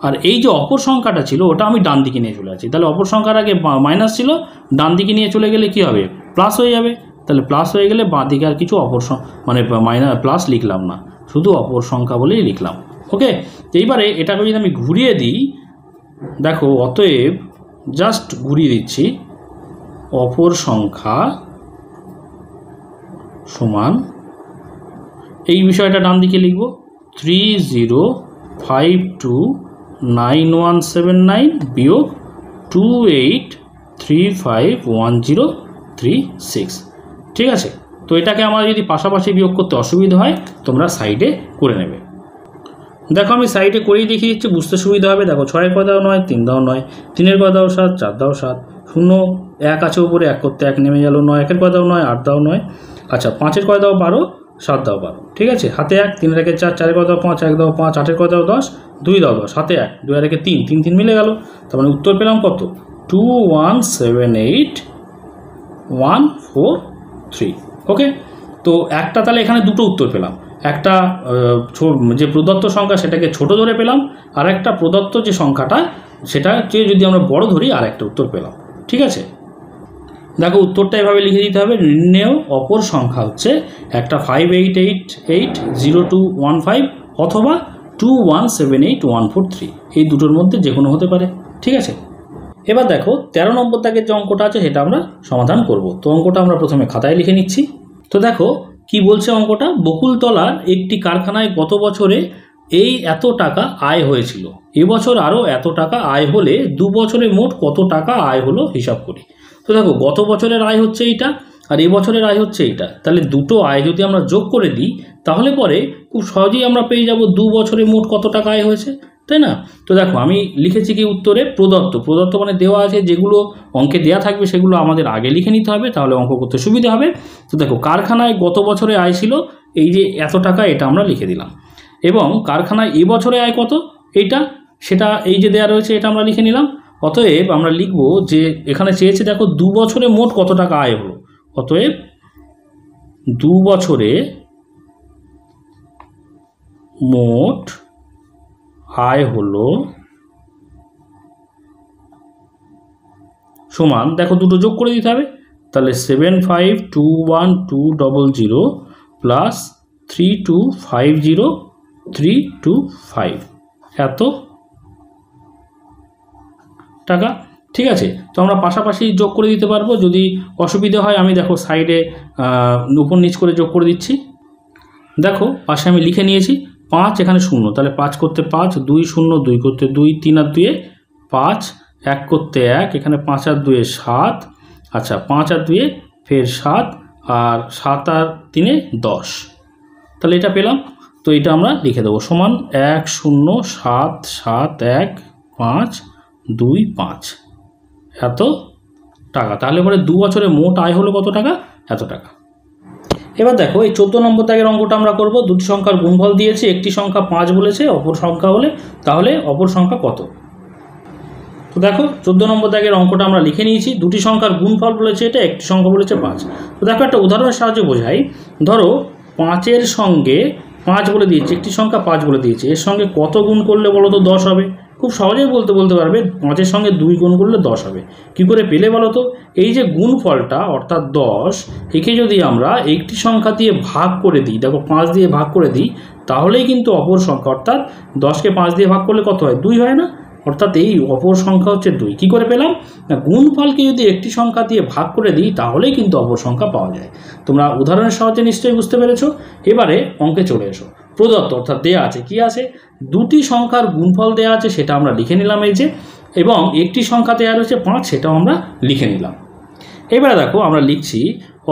আর এই যে অপর সংখ্যাটা ছিল ওটা আমি ডান দিকে নিয়ে চলে আসছি, তাহলে অপর সংখ্যার আগে মাইনাস ছিল, ডান দিকে নিয়ে চলে গেলে কি হবে, প্লাস হয়ে যাবে। তাহলে প্লাস হয়ে গেলে বাঁ দিকে আর কিছু অপর মানে মাইনাস প্লাস লিখলাম না, শুধু অপর সংখ্যা বলেই লিখলাম। ওকে, এইবারে এটাকে যদি আমি ঘুরিয়ে দিই, দেখো অতএব জাস্ট ঘুরিয়ে দিচ্ছি, অপর সংখ্যা সমান এই বিষয়টা ডান দিকে লিখব 30529179 বিয়োগ 28351036। ঠিক আছে, তো এটাকে আমার যদি পাশাপাশি বিয়োগ করতে অসুবিধা হয় তোমরা সাইডে করে নেবে। দেখো আমি সাইডে করেই দেখিয়ে দিচ্ছি, বুঝতে সুবিধা হবে। দেখো 6 ক দাও 9, 3 দাও 9, 3 ক দাও 7, 4 দাও 7, 0 1 আছে উপরে, 1 করতে 1 নেমে গেল, 9 1 ক দাও 9, 8 দাও 9, আচ্ছা 5 ক দাও 12, 7 দাও 12। ঠিক আছে, হাতে 1, 3 রেখে 4, 4 ক দাও 5, 1 দাও 5, 8 ক দাও 10, 2 দাও 10, হাতে 1, 2 রেখে 3, 3 3 মিলে গেল। তার মানে উত্তর পেলাম কত, 2178143। ওকে, তো একটা তাহলে এখানে দুটো উত্তর পেলাম, একটা যে প্রদত্ত সংখ্যা সেটাকে ছোট ধরে পেলাম, আর একটা প্রদত্ত যে সংখ্যাটা সেটাকে যদি আমরা বড় ধরি আর একটা উত্তর পেলাম। ঠিক আছে, দেখো উত্তরটা এভাবে লিখে দিতে হবে, নির্ণেয় অপর সংখ্যা হচ্ছে একটা 58880215 অথবা 2178143, এই দুটোর মধ্যে যে কোনো হতে পারে। ঠিক আছে, এবার দেখো 13 নম্বর দাগের যে অঙ্কটা আছে সেটা আমরা সমাধান করব। তো অঙ্কটা আমরা প্রথমে খাতায় লিখে নিচ্ছি। তো দেখো কি বলছে অঙ্কটা, বকুলতলার একটি কারখানায় গত বছরে এই এত টাকা আয় হয়েছিল, এবছর আরও এত টাকা আয় হলে 2 বছরে মোট কত টাকা আয় হলো হিসাব করি। তো দেখো গত বছরের আয় হচ্ছে এইটা আর এবছরের আয় হচ্ছে এইটা, তাহলে দুটো আয় যদি আমরা যোগ করে দিই তাহলে পরে খুব সহজেই আমরা পেয়ে যাব 2 বছরে মোট কত টাকা আয় হয়েছে, তাই না। তো দেখো আমি লিখেছি কি উত্তরে প্রদত্ত মানে দেওয়া আছে, যেগুলো অঙ্কে দেওয়া থাকবে সেগুলো আমাদের আগে লিখে নিতে হবে, তাহলে অঙ্ক করতে সুবিধা হবে। তো দেখো কারখানায় গত বছরে আয় ছিল এই যে এত টাকা, এটা আমরা লিখে দিলাম, এবং কারখানায় এবছরে আয় কত এইটা সেটা এই যে দেওয়া রয়েছে এটা আমরা লিখে নিলাম। অতএব আমরা লিখব যে এখানে চেয়েছে দেখো 2 বছরে মোট কত টাকা আয় হলো, অতএব 2 বছরে মোট আয় হলো সমান, দেখো দুটো যোগ করে দিতে হবে, তাহলে 7521200 প্লাস 3250325 এত টাকা। ঠিক আছে, তো আমরা পাশাপাশি যোগ করে দিতে পারবো, যদি অসুবিধা হয় আমি দেখো সাইডে উপর নিচ করে যোগ করে দিচ্ছি। দেখো পাশে আমি লিখে নিয়েছি 5, এখানে 0, তাহলে 5 করতে 5, 2 0, 2 করতে 2, 3 আর 2 5, 1 করতে 1, এখানে 5 আর 2 7, আচ্ছা 5 আর 2 ফের 7, আর 7 আর 3 10, তাহলে এটা পেলাম। তো এটা আমরা লিখে দেবো সমান 1077125 এত টাকা। তাহলে পরে 2 বছরে মোট আয় হলো কত টাকা, এত টাকা। এবার দেখো এই 14 নম্বর দাগের অঙ্কটা আমরা করব। দুটি সংখ্যার গুণফল দিয়েছে, একটি সংখ্যা 5 বলেছে, অপর সংখ্যা হলে তাহলে অপর সংখ্যা কত। দেখো 14 নম্বর দাগের অঙ্কটা আমরা লিখে নিয়েছি। দুটি সংখ্যার গুণফল বলেছে এটা, একটি সংখ্যা বলেছে 5। তো দেখো একটা উদাহরণের সাহায্যে বোঝাই। ধরো 5-এর সঙ্গে 5 বলে দিয়েছে, একটি সংখ্যা 5 বলে দিয়েছে, এর সঙ্গে কত গুণ করলে বলো তো 10 হবে? খুব সহজেই বলতে পারবে 5-এর সঙ্গে 2 গুণ করলে 10 হবে। কি করে পেলে বলো তো? এই যে গুণফলটা অর্থাৎ 10, একে যদি আমরা একটি সংখ্যা দিয়ে ভাগ করে দিই, দেখো 5 দিয়ে ভাগ করে দিই, তাহলেই কিন্তু অপর সংখ্যা অর্থাৎ 10কে 5 দিয়ে ভাগ করলে কত হয়? 2 হয় না? অর্থাৎ এই অপর সংখ্যা হচ্ছে 2। কী করে পেলাম? না, গুণফলকে যদি একটি সংখ্যা দিয়ে ভাগ করে দিই তাহলেই কিন্তু অপর সংখ্যা পাওয়া যায়। তোমরা উদাহরণের সাহায্যে নিশ্চয়ই বুঝতে পেরেছো। এবারে অঙ্কে চলে এসো। প্রদত্ত অর্থাৎ দেয়া আছে, কি আছে? দুটি সংখ্যার গুণফল দেয়া আছে, সেটা আমরা লিখে নিলাম এই যে, এবং একটি সংখ্যা দেওয়া রয়েছে 5, সেটাও আমরা লিখে নিলাম। এবারে দেখো আমরা লিখছি,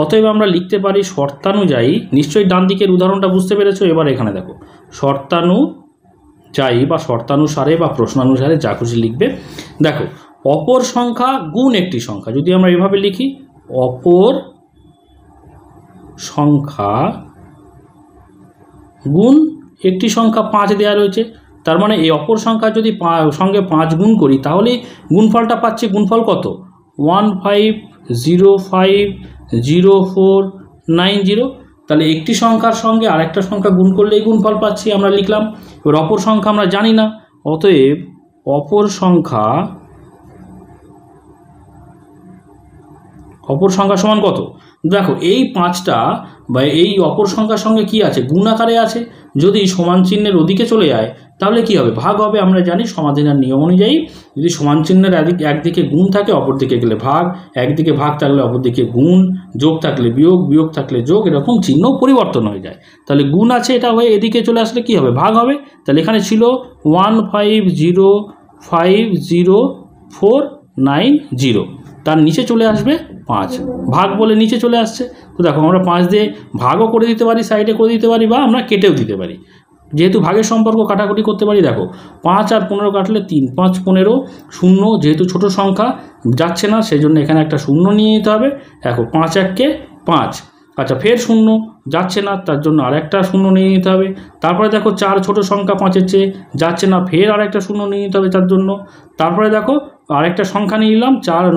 অতএব আমরা লিখতে পারি শর্তানুযায়ী, নিশ্চয়ই ডান দিকের উদাহরণটা বুঝতে পেরেছো। এবার এখানে দেখো শর্তানুযায়ী বা শর্তানুসারে বা প্রশ্নানুসারে যা খুশি লিখবে। দেখো অপর সংখ্যা গুণ একটি সংখ্যা, যদি আমরা এভাবে লিখি অপর সংখ্যা গুণ একটি সংখ্যা 5 দেওয়া রয়েছে, তার মানে এই অপর সংখ্যা যদি সঙ্গে 5 গুণ করি তাহলে গুণফলটা পাচ্ছি। গুণফল কত? 15050490। তাহলে একটি সংখ্যার সঙ্গে আরেকটা সংখ্যা গুণ করলে এই গুণফল পাচ্ছি, আমরা লিখলাম। এবার অপর সংখ্যা আমরা জানি না, অতএব অপর সংখ্যা সমান কত? দেখো এই 5টা বা এই অপর সংখ্যার সঙ্গে কি আছে? গুণ আকারে আছে। যদি সমান চিহ্নের ওদিকে চলে যায় তাহলে কি হবে? ভাগ হবে। আমরা জানি সমাধানের নিয়ম অনুযায়ী যদি সমান চিহ্নের একদিকে গুণ থাকে অপর দিকে গেলে ভাগ, একদিকে ভাগ থাকলে অপর দিকে গুণ, যোগ থাকলে বিয়োগ, বিয়োগ থাকলে যোগ, এরকম চিহ্ন পরিবর্তন হয়ে যায়। তাহলে গুণ আছে, এটা হয়ে এদিকে চলে আসলে কি হবে? ভাগ হবে। তাহলে এখানে ছিল 15050490, তার নিচে চলে আসবে 5, ভাগ বলে নিচে চলে আসছে। তো দেখো আমরা 5 দিয়ে ভাগও করে দিতে পারি, সাইডে করে দিতে পারি, বা আমরা কেটেও দিতে পারি। যেহেতু ভাগের সম্পর্ক কাটাকুটি করতে পারি, দেখো 5 আর 15 কাটলে 3, 5 15, 0, যেহেতু ছোট সংখ্যা যাচ্ছে না সেই জন্য এখানে একটা 0 নিয়ে নিতে হবে। দেখো 5 1কে 5, আচ্ছা ফের 0 যাচ্ছে না, তার জন্য আরেকটা 0 নিয়ে নিতে হবে। তারপরে দেখো 4 ছোট সংখ্যা 5-এর চেয়ে যাচ্ছে না, ফের আরেকটা 0 নিয়ে নিতে হবে তার জন্য। তারপরে দেখো আরেকটা সংখ্যা নিয়ে নিলাম, 4 আর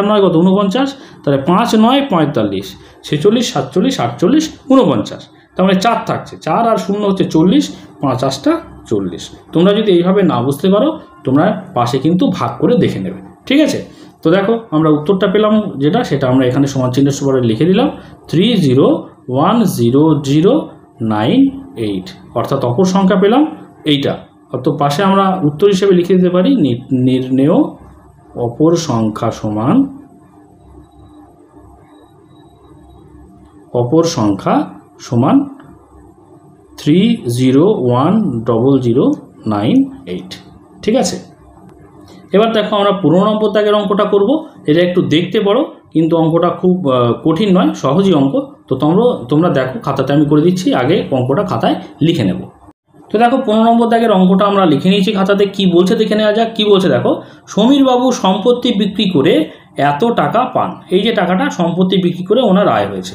9 কত? 49। তাহলে 5 9 45, 46 47 48 49, তার মানে 4 থাকছে, 4 আর 0 হচ্ছে 40, 5 8টা 40। তোমরা যদি এইভাবে না বুঝতে পারো তোমরা পাশে কিন্তু ভাগ করে দেখে নেবে, ঠিক আছে? তো দেখো আমরা উত্তরটা পেলাম যেটা, সেটা আমরা এখানে সমান চিহ্নের সবারে লিখে দিলাম 301009,8, অর্থাৎ অপর সংখ্যা পেলাম এইটা। তো পাশে আমরা উত্তর হিসেবে লিখে দিতে পারি নির্ণেয় অপর সংখ্যা সমান 301009,8, ঠিক আছে? এবার দেখো আমরা 15 নম্বর দাগের অঙ্কটা করব। এটা একটু দেখতে পারো, কিন্তু অঙ্কটা খুব কঠিন নয়, সহজই অঙ্ক। তো তোমরা দেখো, খাতাতে আমি করে দিচ্ছি, আগে অঙ্কটা খাতায় লিখে নেব। তো দেখো 15 নম্বর দাগের অঙ্কটা আমরা লিখে নিয়েছি খাতাতে। কি বলছে দেখে নেওয়া যাক। কি বলছে দেখো, সমীরবাবু সম্পত্তি বিক্রি করে এত টাকা পান। এই যে টাকাটা সম্পত্তি বিক্রি করে ওনার আয় হয়েছে,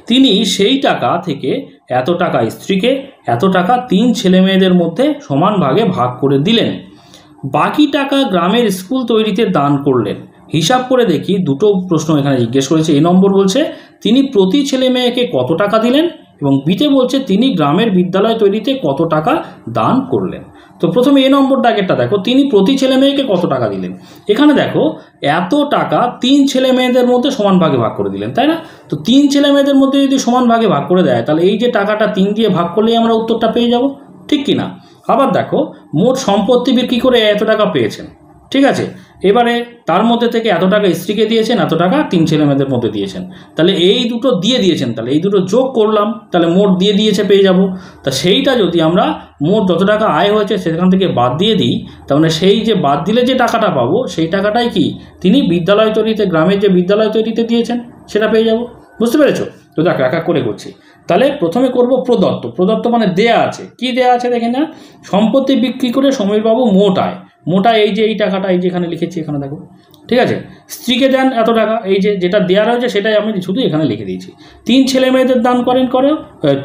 তিনি সেই টাকা থেকে এত টাকা স্ত্রীকে, এত টাকা 3 ছেলে মেয়েদের মধ্যে সমান ভাগে ভাগ করে দিলেন। বাকি টাকা গ্রামের স্কুল তৈরিতে দান করলেন। হিসাব করে দেখি, দুটো প্রশ্ন এখানে জিজ্ঞেস করেছে। এ নম্বর বলছে তিনি প্রতি ছেলে মেয়েকে কত টাকা দিলেন, এবং বিতে বলছে তিনি গ্রামের বিদ্যালয় তৈরিতে কত টাকা দান করলেন। তো প্রথমে এ নম্বর দাগেরটা দেখো, তিনি প্রতি ছেলে মেয়েকে কত টাকা দিলেন। এখানে দেখো এত টাকা 3 ছেলে মেয়েদের মধ্যে সমান ভাগে ভাগ করে দিলেন, তাই না? তো 3 ছেলে মেয়েদের মধ্যে যদি সমান ভাগে ভাগ করে দেয় তাহলে এই যে টাকাটা 3 দিয়ে ভাগ করলেই আমরা উত্তরটা পেয়ে যাব, ঠিক কি না? আবার দেখো মোট সম্পত্তি বিক্রি করে এত টাকা পেয়েছেন, ঠিক আছে? এবারে তার মধ্যে থেকে এত টাকা স্ত্রীকে দিয়েছেন, এত টাকা 3 ছেলে মেয়েদের মধ্যে দিয়েছেন। তাহলে এই দুটো দিয়ে দিয়েছেন, তাহলে এই দুটো যোগ করলাম, তাহলে মোট দিয়ে দিয়েছে পেয়ে যাব। তা সেইটা যদি আমরা মোট যত টাকা আয় হয়েছে সেখান থেকে বাদ দিয়ে দিই, তাহলে সেই যে বাদ দিলে যে টাকাটা পাবো সেই টাকাটাই কি তিনি বিদ্যালয় তৈরিতে, গ্রামের যে বিদ্যালয় তৈরিতে দিয়েছেন সেটা পেয়ে যাব। বুঝতে পেরেছো? তো দেখো এক এক করে করছি। তাহলে প্রথমে করব প্রদত্ত। প্রদত্ত মানে দেয়া আছে। কি দেয়া আছে দেখে না, সম্পত্তি বিক্রি করে সমীরবাবু মোট আয়। মোটা এই যে এই টাকাটা এই যে এখানে লিখেছি, এখানে দেখো, ঠিক আছে? স্ত্রীকে দেন এত টাকা, এই যে যেটা দেওয়া রয়েছে সেটাই আমি শুধু এখানে লিখে দিয়েছি। 3 ছেলে মেয়েদের দান করো,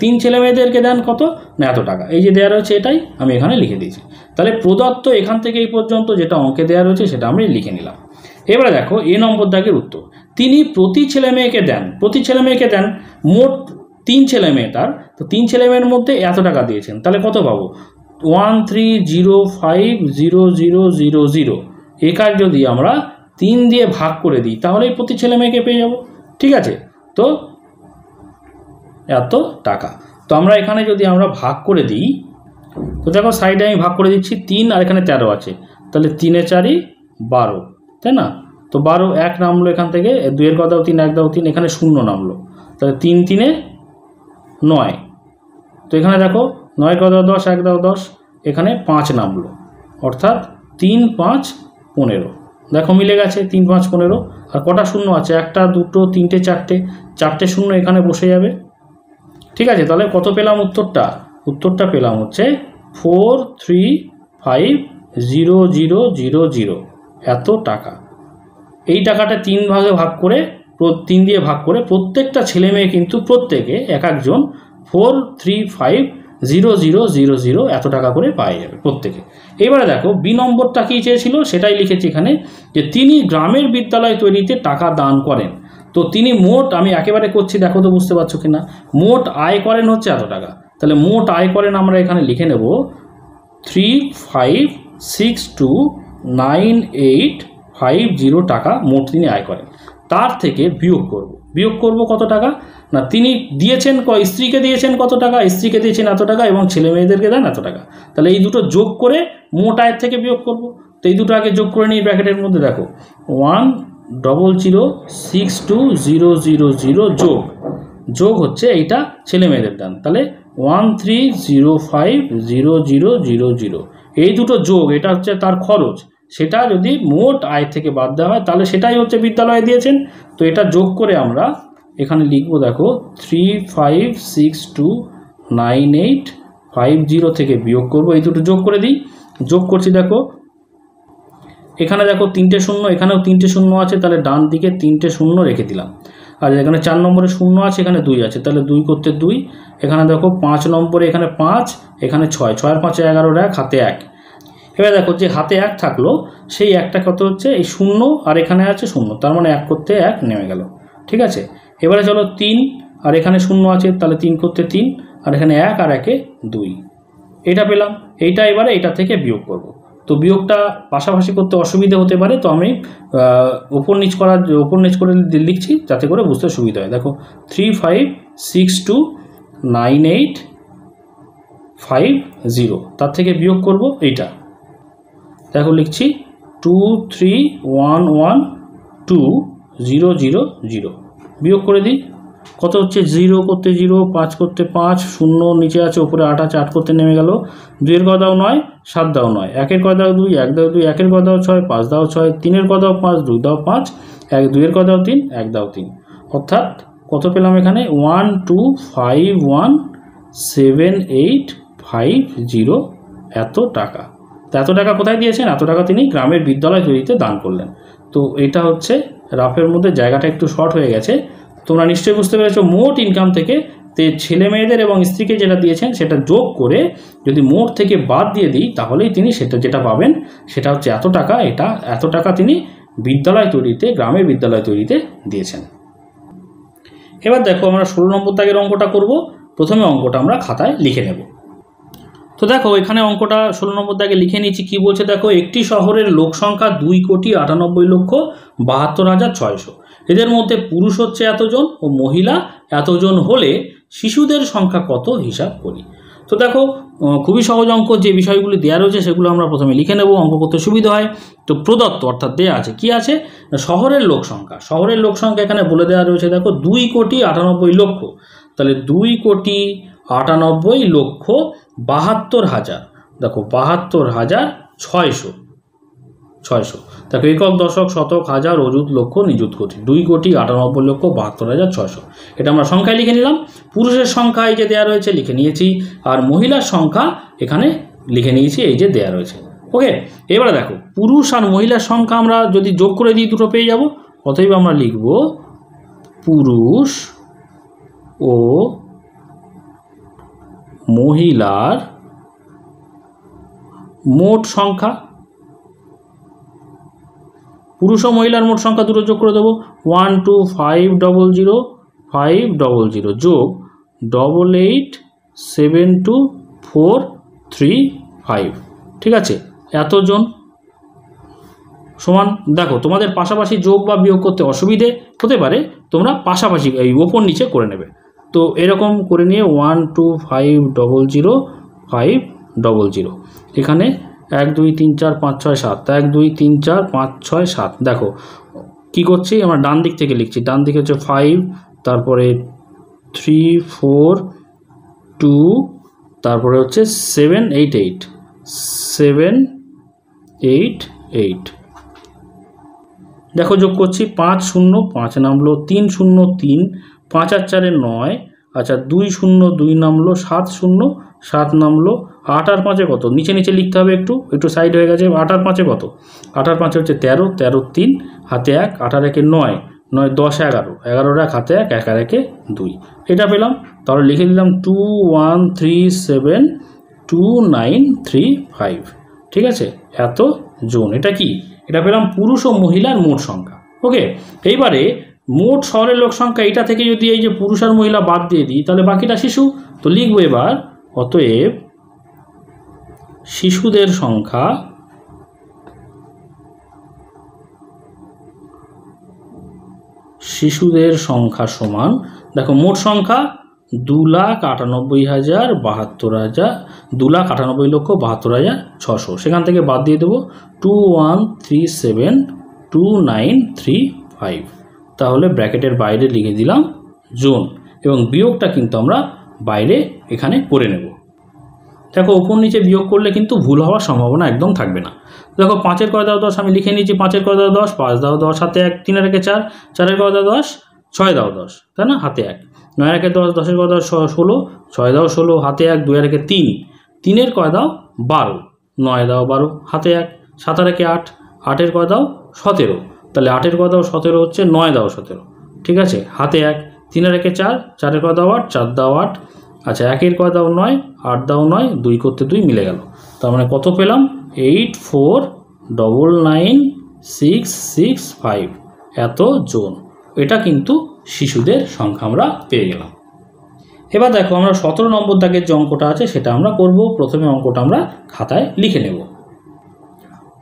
3 ছেলে মেয়েদেরকে দেন কত না এত টাকা, এই যে দেওয়া রয়েছে এটাই আমি এখানে লিখে দিয়েছি। তাহলে প্রদত্ত এখান থেকে এই পর্যন্ত যেটা অঙ্কে দেওয়া রয়েছে সেটা আমি লিখে নিলাম। এবারে দেখো এ নম্বর দাগের উত্তর। তিনি প্রতি ছেলে মেয়েকে দেন মোট 3 ছেলে মেয়ে তার, তো 3 ছেলে মেয়ের মধ্যে এত টাকা দিয়েছেন, তাহলে কত পাবো? 13050000। একার যদি আমরা 3 দিয়ে ভাগ করে দিই তাহলেই প্রতি ছেলে মেয়েকে পেয়ে যাব। ঠিক আছে, তো এত টাকা। তো আমরা এখানে যদি আমরা ভাগ করে দিই, তো দেখো সাইডে আমি ভাগ করে দিচ্ছি 3 আর এখানে 13 আছে, তাহলে 3 এ 4 12, তাই না? তো 12 1 নামলো এখান থেকে, 2 এর কথাও 3 1 দাও 3, এখানে 0 নামলো, তাহলে 3 3 এ 9। তো এখানে দেখো 9 কথা 10 1 দাও 10, এখানে 5 নামলো, অর্থাৎ 3 5 15। দেখো মিলে গেছে 3 5 15। আর কটা শূন্য আছে? 1টা 2টো 3টে 4টে শূন্য এখানে বসে যাবে। ঠিক আছে, তাহলে কত পেলাম উত্তরটা পেলাম হচ্ছে 435000 এত টাকা। এই টাকাটা 3 ভাগে ভাগ করে 3 দিয়ে ভাগ করে প্রত্যেকটা ছেলে মেয়ে কিন্তু প্রত্যেকে এক একজন 435000 এত টাকা করে পাওয়া যাবে প্রত্যেকে। এবারে দেখো বি নম্বরটা কী চেয়েছিল সেটাই লিখেছি এখানে, যে তিনি গ্রামের বিদ্যালয় তৈরিতে টাকা দান করেন। তো তিনি মোট, আমি একেবারে করছি দেখো তো বুঝতে পারছো কিনা, মোট আয় করেন হচ্ছে এত টাকা। তাহলে মোট আয় করেন আমরা এখানে লিখে নেব 35629850 টাকা মোট তিনি আয় করেন। তার থেকে বিয়োগ করব কত টাকা না, তিনি দিয়েছেন স্ত্রীকে দিয়েছেন কত টাকা, স্ত্রীকে দিয়েছেন এত টাকা এবং ছেলে মেয়েদেরকে দেন এত টাকা। তাহলে এই দুটো যোগ করে মোট আয়ের থেকে বিয়োগ করব। তো এই দুটো আগে যোগ করে নিই ব্র্যাকেটের মধ্যে, দেখো 1006200 যোগ হচ্ছে এইটা ছেলে মেয়েদের দান, তাহলে 13050000। এই দুটো যোগ, এটা হচ্ছে তার খরচ, সেটা যদি মোট আয় থেকে বাদ দেওয়া হয় তাহলে সেটাই হচ্ছে বিদ্যালয়ে দিয়েছেন। তো এটা যোগ করে আমরা এখানে লিখবো, দেখো 35629850 থেকে বিয়োগ করব, এই দুটো যোগ করে দিই। যোগ করছি, দেখো এখানে দেখো 3টে শূন্য, এখানেও 3টে শূন্য আছে, তাহলে ডান দিকে 3টে শূন্য রেখে দিলাম। আর এখানে 4 নম্বরে শূন্য আছে, এখানে 2 আছে, তাহলে 2 করতে 2। এখানে দেখো 5 নম্বরে এখানে 5, এখানে 6, 6 আর 5 11, এক হাতে 1। এবার দেখো যে হাতে 1 থাকলো সেই একটা কত হচ্ছে এই 0, আর এখানে আছে 0, তার মানে 1 করতে 1 নেমে গেল। ঠিক আছে, এবারে চলো 3 আর এখানে 0 আছে, তাহলে 3 করতে 3, আর এখানে 1 আর 1 2, এটা পেলাম। এইটা এবারে এটা থেকে বিয়োগ করব। তো বিয়োগটা পাশাপাশি করতে অসুবিধা হতে পারে, তো আমি ওপর নিচ করে লিখছি যাতে করে বুঝতে সুবিধা হয়। দেখো 35629850, তার থেকে বিয়োগ করব এইটা, দেখো লিখছি 2311200। বিয়োগ করে দিই, কত হচ্ছে 0 করতে 0, 5 করতে 5, 0 নিচে আছে, ওপরে 8 আছে, 8 করতে নেমে গেল। 2 এর ক দাও 9, 7 দাও 9, 1 এর ক দাও 2, 1 দাও 2, 1 এর ক দাও 6, 5 দাও 6, 3 এর ক দাও 5, 2 দাও 5, 2 এর ক দাও 3, 1 দাও 3। অর্থাৎ কত পেলাম এখানে 1251785 এত টাকা। তো এত টাকা কোথায় দিয়েছেন? এত টাকা তিনি গ্রামের বিদ্যালয় তৈরিতে দান করলেন। তো এটা হচ্ছে রাফের মধ্যে জায়গাটা একটু শর্ট হয়ে গেছে, তোমরা নিশ্চয়ই বুঝতে পেরেছো। মোট ইনকাম থেকে ছেলে মেয়েদের এবং স্ত্রীকে যেটা দিয়েছেন সেটা যোগ করে যদি মোট থেকে বাদ দিয়ে দিই তাহলেই তিনি সেটা যেটা পাবেন সেটা হচ্ছে এত টাকা। এটা এত টাকা তিনি বিদ্যালয় তৈরিতে, গ্রামের বিদ্যালয় তৈরিতে দিয়েছেন। এবার দেখো আমরা 16 নম্বর দাগের অঙ্কটা করব। প্রথমে অঙ্কটা আমরা খাতায় লিখে নেব। তো দেখো এখানে অঙ্কটা 16 নম্বর দাগে লিখে নিয়েছি। কি বলছে দেখো, একটি শহরের লোক সংখ্যা 2,98,72,600। এদের মধ্যে পুরুষ হচ্ছে এতজন ও মহিলা এতজন হলে শিশুদের সংখ্যা কত হিসাব করি। তো দেখো খুবই সহজ অঙ্ক, যে বিষয়গুলি দেওয়া রয়েছে সেগুলো আমরা প্রথমে লিখে নেব, অঙ্ক করতে সুবিধা হয়। তো প্রদত্ত অর্থাৎ দেওয়া আছে, কি আছে, শহরের লোক সংখ্যা এখানে বলে দেওয়া রয়েছে দেখো 2,98,00,000। তাহলে 2,98,00,000 দেখো 72,600। দেখো একক, দশক, শতক, হাজার, অযুত, লক্ষ, নিযুত, কোটি। 2,98,00,000 এটা আমরা সংখ্যায় লিখে নিলাম। পুরুষের সংখ্যা এই যে দেওয়া রয়েছে লিখে নিয়েছি, আর মহিলার সংখ্যা এখানে লিখে নিয়েছি এই যে দেওয়া রয়েছে। ওকে, এবারে দেখো পুরুষ আর মহিলার সংখ্যা আমরা যদি যোগ করে দিই দুটো পেয়ে যাব। অতএব আমরা লিখব পুরুষ ও মহিলার মোট সংখ্যা, পুরুষ ও মহিলার মোট সংখ্যা দুটো যোগ করে দেবো, 12500 যোগ 887245, ঠিক আছে, এতজন সমান। দেখো তোমাদের পাশাপাশি যোগ বা বিয়োগ করতে অসুবিধে হতে পারে, তোমরা পাশাপাশি এই ওপর নিচে করে নেবে। তো এরকম করে নিয়ে 12500 এখানে 1 2 3 4 5 6 7, 1 2 3 4 5 6 7। দেখো কি করছি আমরা, ডান দিক থেকে লিখছি, ডান দিকে হচ্ছে 5, তারপরে 3 4 2, তারপরে হচ্ছে 7 8 8 7 8 8। দেখো যোগ করছি, 5 0 5 নামলো, 3 0 3, 5 আর 4 9, আচ্ছা 2 0 2 নামলো, 7 0 7 নামলো, 8 আর 5 কত, নিচে নিচে লিখতে হবে, একটু সাইড হয়ে গেছে। 8 আর 5 কত, 8 আর 5 হচ্ছে 13, 13 3 হাতে 1, 8 আর 1 9, 9 10 11, 11 এক হাতে 1, 1 আর 1 2, এটা পেলাম। তাহলে লিখে দিলাম 21372935, ঠিক আছে, এত জন। এটা কি, এটা পেলাম পুরুষ ও মহিলার মোট সংখ্যা। ওকে, এইবারে মোট শহরের লোক সংখ্যা, এটা থেকে যদি এই যে পুরুষ আর মহিলা বাদ দিয়ে দিই, তাহলে বাকিটা শিশু। তো লিখবো এবার, অতএব শিশুদের সংখ্যা সমান, দেখো মোট সংখ্যা 2,98,072,000, 2,98,72,600, সেখান থেকে বাদ দিয়ে দেবো 21372935, তাহলে ব্র্যাকেটের বাইরে লিখে দিলাম জন, এবং বিয়োগটা কিন্তু আমরা বাইরে এখানে করে নেব। দেখো উপর নিচে বিয়োগ করলে কিন্তু ভুল হওয়ার সম্ভাবনা একদম থাকবে না। দেখো 5 করে দাও 10, আমি লিখে নিয়েছি 5 করে দাও 10, 5 দাও 10 হাতে 1, 3 আর 1 4, 4 করে দাও 10, 6 দাও 10, তাই না, হাতে 1, 9 আর 1 10, 10 করে দাও 16, 6 দাও 16 হাতে 1, 2 আর 1 3, 3 করে দাও 12, 9 দাও 12 হাতে 1, 7 আর 1 8, 8 করে দাও 17, তাহলে 8 করে দাও 17 হচ্ছে 9 দাও 17, ঠিক আছে, হাতে 1, 3 আর 1 4, 4 করে দাও 8, 4 দাও 8, আচ্ছা 1 করে দাও 9, 8 দাও 9, 2 করতে 2 মিলে গেল। তার মানে কত পেলাম, 8499,665, এত জন। এটা কিন্তু শিশুদের সংখ্যা আমরা পেয়ে গেলাম। এবার দেখো আমরা 17 নম্বর দাগের যে অঙ্কটা আছে সেটা আমরা করব। প্রথমে অঙ্কটা আমরা খাতায় লিখে নেব।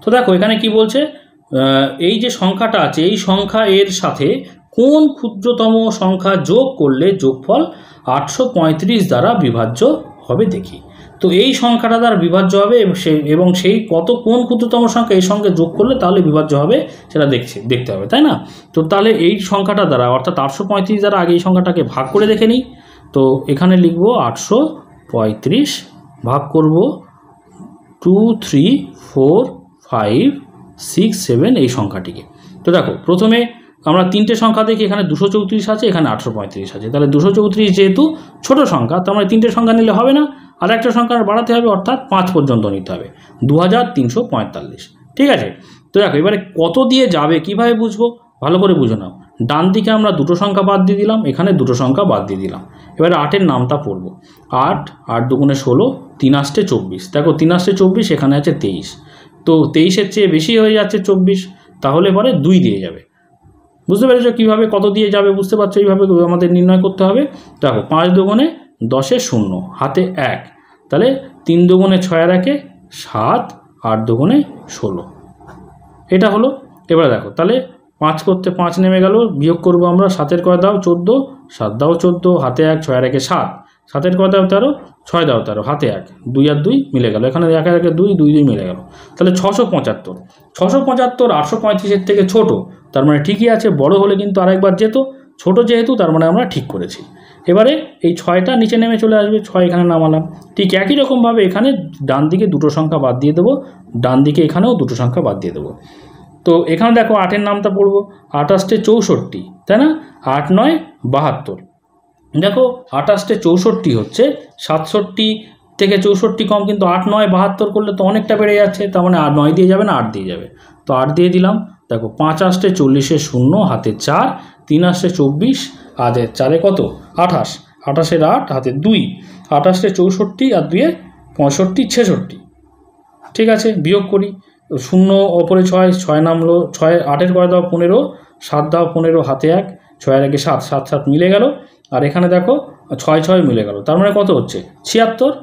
তো দেখো এখানে কি বলছে, এই যে সংখ্যাটা আছে এই সংখ্যা এর সাথে কোন ক্ষুদ্রতম সংখ্যা যোগ করলে যোগফল 835 দ্বারা বিভাজ্য হবে দেখি। তো এই সংখ্যাটা দ্বারা বিভাজ্য হবে এবং সেই কোন ক্ষুদ্রতম সংখ্যা এই সঙ্গে যোগ করলে তাহলে বিভাজ্য হবে সেটা দেখতে হবে, তাই না। তো তাহলে এই সংখ্যাটা দ্বারা অর্থাৎ 835 দ্বারা আগে এই সংখ্যাটাকে ভাগ করে দেখে নিই। তো এখানে লিখব 835 ভাগ করব 2 3 4 5 6 7 এই সংখ্যাটিকে। তো দেখো প্রথমে আমরা তিনটে সংখ্যা দেখি, এখানে 234 আছে, এখানে 835 আছে। তাহলে 234 যেহেতু ছোট সংখ্যা, তো আমরা তিনটে সংখ্যা নিলে হবে না, আর একটা সংখ্যা বাড়াতে হবে, অর্থাৎ 5 পর্যন্ত নিতে হবে, 2345, ঠিক আছে। তো দেখো এবারে কত দিয়ে যাবে কিভাবে বুঝবো, ভালো করে বুঝে নাও। ডান দিকে আমরা দুটো সংখ্যা বাদ দিয়ে দিলাম, এখানে দুটো সংখ্যা বাদ দিয়ে দিলাম। এবারে 8-এর নামটা পড়বো, 8 8 2 16, 3 8 24। দেখো 3 8 24, এখানে আছে 23, তো 23-এর চেয়ে বেশি হয়ে যাচ্ছে 24, তাহলে পরে 2 দিয়ে যাবে। বুঝতে পেরেছো কীভাবে কত দিয়ে যাবে, বুঝতে পারছো, এইভাবে আমাদের নির্ণয় করতে হবে। দেখো 5 2 10 0 হাতে 1, তাহলে 3 2 6 আর 1 7, 8 2 16, এটা হলো। এবার দেখো তাহলে 5 করতে 5 নেমে গেল, বিয়োগ করবো আমরা, 7 করে দাও 14, 7 দাও 14 হাতে 1, 6 আর 1 7, 7 করে দাও 13, 6 দাও 13 হাতে 1, 2 আর 2 মিলে গেল, এখানে 1 আর 1 2 2 2 মিলে গেল, তাহলে 675। 835-এর থেকে ছোট, তার মানে ঠিকই আছে, বড় হলে কিন্তু আরেকবার যেত, ছোট যেহেতু তার মানে আমরা ঠিক করেছি। এবারে এই 6টা নিচে নেমে চলে আসবে, 6 এখানে নামালাম। ঠিক একই রকমভাবে এখানে ডান দিকে দুটো সংখ্যা বাদ দিয়ে দেবো, ডান দিকে এখানেও দুটো সংখ্যা বাদ দিয়ে দেবো। তো এখানে দেখো 8-এর নামটা পড়বো, 8 8 64, তাই না, 8 9 72। দেখো 8 8 64 হচ্ছে 67 থেকে 64 কম, কিন্তু 8 9 72 করলে তো অনেকটা বেড়ে যাচ্ছে, তার মানে 9 দিয়ে যাবে না 8 দিয়ে যাবে, তো 8 দিয়ে দিলাম। দেখো 5 8 40 0 হাতে 4, 3 8 24 আর 4 কত 28, 28-এর 8 হাতে 2, 28 64 আর 2 65 66, ঠিক আছে, বিয়োগ করি। 0 ওপরে 6, 6 নামলো, 6 8-এর ঘরে দাও 15, 7 দাও 15, হাতে 1, 6 এর আগে 7, 7 7 মিলে গেল। আর এখানে দেখো 6 6 মিলে গেল, তার মানে কত হচ্ছে 76।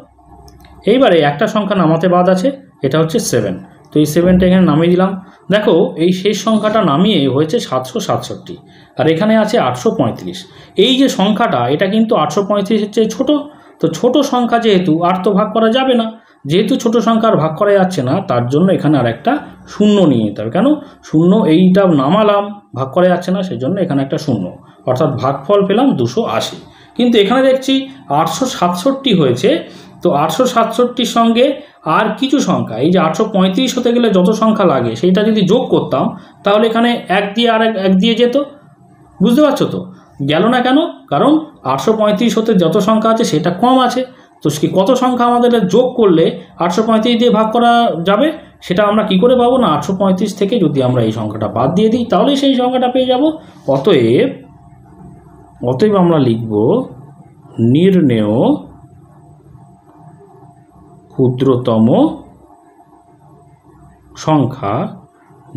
এইবারে একটা সংখ্যা নামাতে বাদ আছে, এটা হচ্ছে 7। তো এই 7টা এখানে নামিয়ে দিলাম। দেখো এই শেষ সংখ্যাটা নামিয়ে হয়েছে 767, আর এখানে আছে 835। এই যে সংখ্যাটা, এটা কিন্তু 835-এর চেয়ে ছোটো। তো ছোট সংখ্যা যেহেতু আর তো ভাগ করা যাবে না, যেহেতু ছোট সংখ্যা আর ভাগ করা যাচ্ছে না, তার জন্য এখানে আর একটা শূন্য নিয়ে নিতে হবে। কেন শূন্য? এইটা নামালাম, ভাগ করা যাচ্ছে না, সেই জন্য এখানে একটা শূন্য, অর্থাৎ ভাগফল পেলাম 280। কিন্তু এখানে দেখছি 867 হয়েছে। তো 867-র সঙ্গে আর কিছু সংখ্যা, এই যে 835 হতে গেলে যত সংখ্যা লাগে সেইটা যদি যোগ করতাম, তাহলে এখানে 1 দিয়ে আর 1 দিয়ে যেত। বুঝতে পারছো তো? গেল না কেন? কারণ 835 হতে যত সংখ্যা আছে সেটা কম আছে। তো কত সংখ্যা আমাদের যোগ করলে 835 দিয়ে ভাগ করা যাবে, সেটা আমরা কি করে পাবো? না 835 থেকে যদি আমরা এই সংখ্যাটা বাদ দিয়ে দিই, তাহলে সেই সংখ্যাটা পেয়ে যাব। অতএব আমরা লিখব নির্ণেয় ক্ষুদ্রতম সংখ্যা,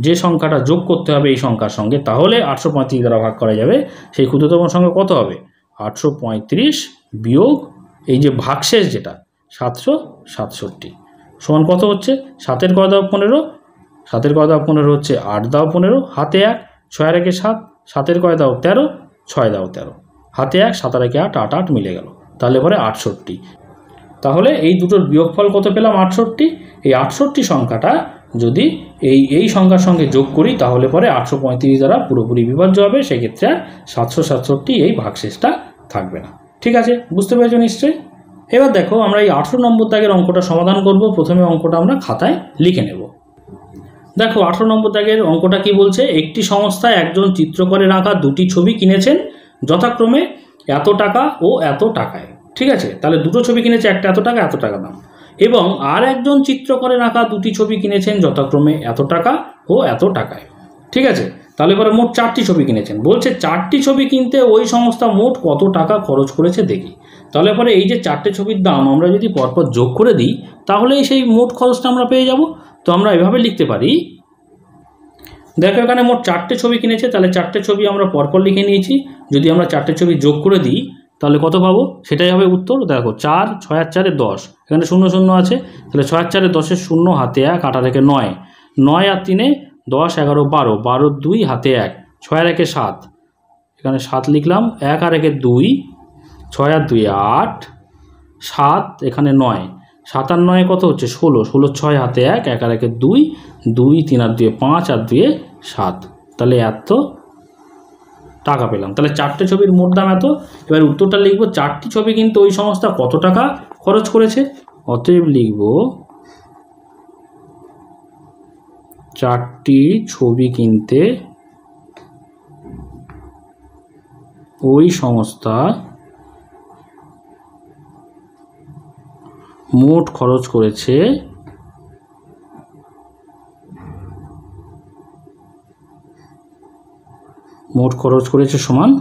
যে সংখ্যাটা যোগ করতে হবে এই সংখ্যার সঙ্গে, তাহলে 835 দ্বারা ভাগ করা যাবে। সেই ক্ষুদ্রতম সংখ্যা কত হবে? 835 বিয়োগ এই যে ভাগশেষ যেটা 767 সমান কত হচ্ছে? 7-এর ঘরে দাও 15, 7-এর ঘরে দাও 15 হচ্ছে 8 দাও 15, হাতে 1, 6 এর আগে 7, 7-এর ঘরে দাও 13, 6 দাও 13, হাতে 1, 7 আর 1 8, 8 8 মিলে গেল, তাহলে পরে 68। তাহলে এই দুটোর বিয়োগফল কত পেলাম? 68। এই 68 সংখ্যাটা যদি এই সংখ্যার সঙ্গে যোগ করি, তাহলে পরে 835 দ্বারা পুরোপুরি বিভাজ্য হবে। সেক্ষেত্রে আর 767 এই ভাগশেষটা থাকবে না। ঠিক আছে, বুঝতে পেরেছো নিশ্চয়ই? এবার দেখো আমরা এই 18 নম্বর দাগের অঙ্কটা সমাধান করব। প্রথমে অঙ্কটা আমরা খাতায় লিখে নেব। দেখো 18 নম্বর দাগের অঙ্কটা কি বলছে? একটি সংস্থায় একজন চিত্রকরের আঁকা দুটি ছবি কিনেছেন যথাক্রমে এত টাকা ও এত টাকায়। ঠিক আছে, তাহলে দুটো ছবি কিনেছে, একটা এত টাকা দাম, এবং আর একজন চিত্রকরের আঁকা দুটি ছবি কিনেছেন যথাক্রমে এত টাকা ও এত টাকায়। ঠিক আছে, তাহলে পরে মোট 4টি ছবি কিনেছেন। বলছে 4টি ছবি কিনতে ওই সংস্থা মোট কত টাকা খরচ করেছে দেখি। তাহলে পরে এই যে 4টে ছবির দাম আমরা যদি পরপর যোগ করে দিই, তাহলেই সেই মোট খরচটা আমরা পেয়ে যাব। তো আমরা এভাবে লিখতে পারি, দেখো এখানে মোট 4টে ছবি কিনেছে, তাহলে 4টে ছবি আমরা পরপর লিখে নিয়েছি। যদি আমরা 4টে ছবি যোগ করে দিই, তাহলে কত পাবো? সেটাই হবে উত্তর। দেখো 4, 6 আর 4 10, এখানে 0 0 আছে, তাহলে 6 আর 4 10 0, হাতে 1, 8 আর 1 9, 9 আর 3 10, 11 12, 12 2, হাতে 1, 6 আর 1 7, এখানে 7 লিখলাম, 1 আর 1 2, 6 আর 2 8, 7 এখানে 9, 7 আর 9 কত হচ্ছে? 16, 16 6, হাতে 1, 1 আর 1 2, 2 3 আর 2 5 আর 2 7, তাহলে এত টাকা পেলাম। তাহলে 4টে ছবির মোট দাম এত। এবার উত্তরটা লিখব, 4টি ছবি কিন্তু ওই সংস্থা কত টাকা খরচ করেছে। অতএব লিখব 4টি ছবি কিনতে ওই সংস্থা মোট খরচ করেছে সমান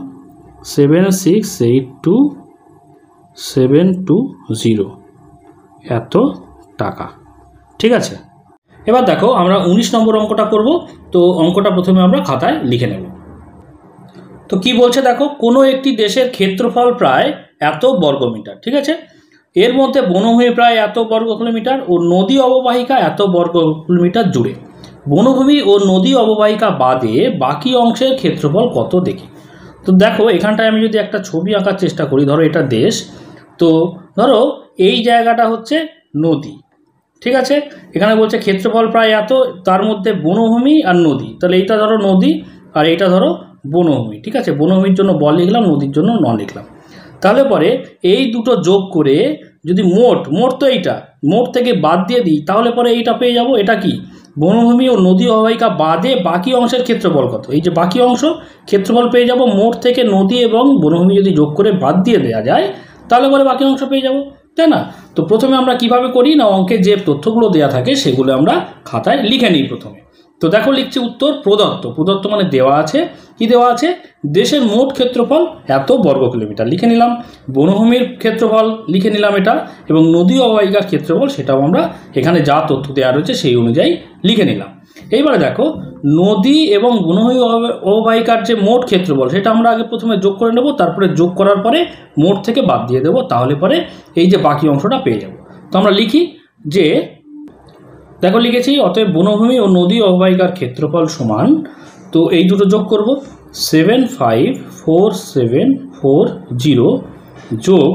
7682720 এত টাকা। ঠিক আছে, এবার দেখো আমরা 19 নম্বর অঙ্কটা করব। তো অঙ্কটা প্রথমে আমরা খাতায় লিখে নেব। তো কি বলছে দেখো, কোনো একটি দেশের ক্ষেত্রফল প্রায় এত বর্গমিটার। ঠিক আছে, এর মধ্যে বনভূমি প্রায় এত বর্গ কিলোমিটার ও নদী অববাহিকা এত বর্গ কিলোমিটার জুড়ে। বনভূমি ও নদী অববাহিকা বাদে বাকি অংশের ক্ষেত্রফল কত দেখি। তো দেখো এখানটায় আমি যদি একটা ছবি আঁকার চেষ্টা করি, ধরো এটা দেশ, তো ধরো এই জায়গাটা হচ্ছে নদী। ঠিক আছে, এখানে বলছে ক্ষেত্রফল প্রায় এত, তার মধ্যে বনভূমি আর নদী, তাহলে এইটা ধরো নদী আর এইটা ধরো বনভূমি। ঠিক আছে, বনভূমির জন্য ব লিখলাম, নদীর জন্য ন লিখলাম। তাহলে পরে এই দুটো যোগ করে যদি মোট তো এইটা মোট থেকে বাদ দিয়ে দিই, তাহলে পরে এইটা পেয়ে যাব। এটা কি? বনভূমি ও নদী অববাহিকা বাদে বাকি অংশের ক্ষেত্রফল কত। এই যে বাকি অংশ ক্ষেত্রফল পেয়ে যাব, মোট থেকে নদী এবং বনভূমি যদি যোগ করে বাদ দিয়ে দেওয়া যায়, তাহলে পরে বাকি অংশ পেয়ে যাব, তাই না? তো প্রথমে আমরা কিভাবে করি না, অঙ্কে যে তথ্যগুলো দেওয়া থাকে সেগুলো আমরা খাতায় লিখে নিই প্রথমে। তো দেখো লিখছি উত্তর প্রদত্ত, প্রদত্ত মানে দেওয়া আছে, কি দেওয়া আছে, দেশের মোট ক্ষেত্রফল এত বর্গ কিলোমিটার লিখে নিলাম, বনভূমির ক্ষেত্রফল লিখে নিলাম এটা, এবং নদী অববাহিকার ক্ষেত্রফল সেটাও আমরা এখানে যা তথ্য দেওয়া রয়েছে সেই অনুযায়ী লিখে নিলাম। এইবারে দেখো নদী এবং বনভূমি অববাহিকার যে মোট ক্ষেত্রফল সেটা আমরা আগে প্রথমে যোগ করে নেব, তারপরে যোগ করার পরে মোট থেকে বাদ দিয়ে দেবো, তাহলে পরে এই যে বাকি অংশটা পেয়ে যাব। তো আমরা লিখি যে দেখো লিখেছি অতএব বনভূমি ও নদী অববাহিকার ক্ষেত্রফল সমান, তো এই দুটো যোগ করব 754,740 যোগ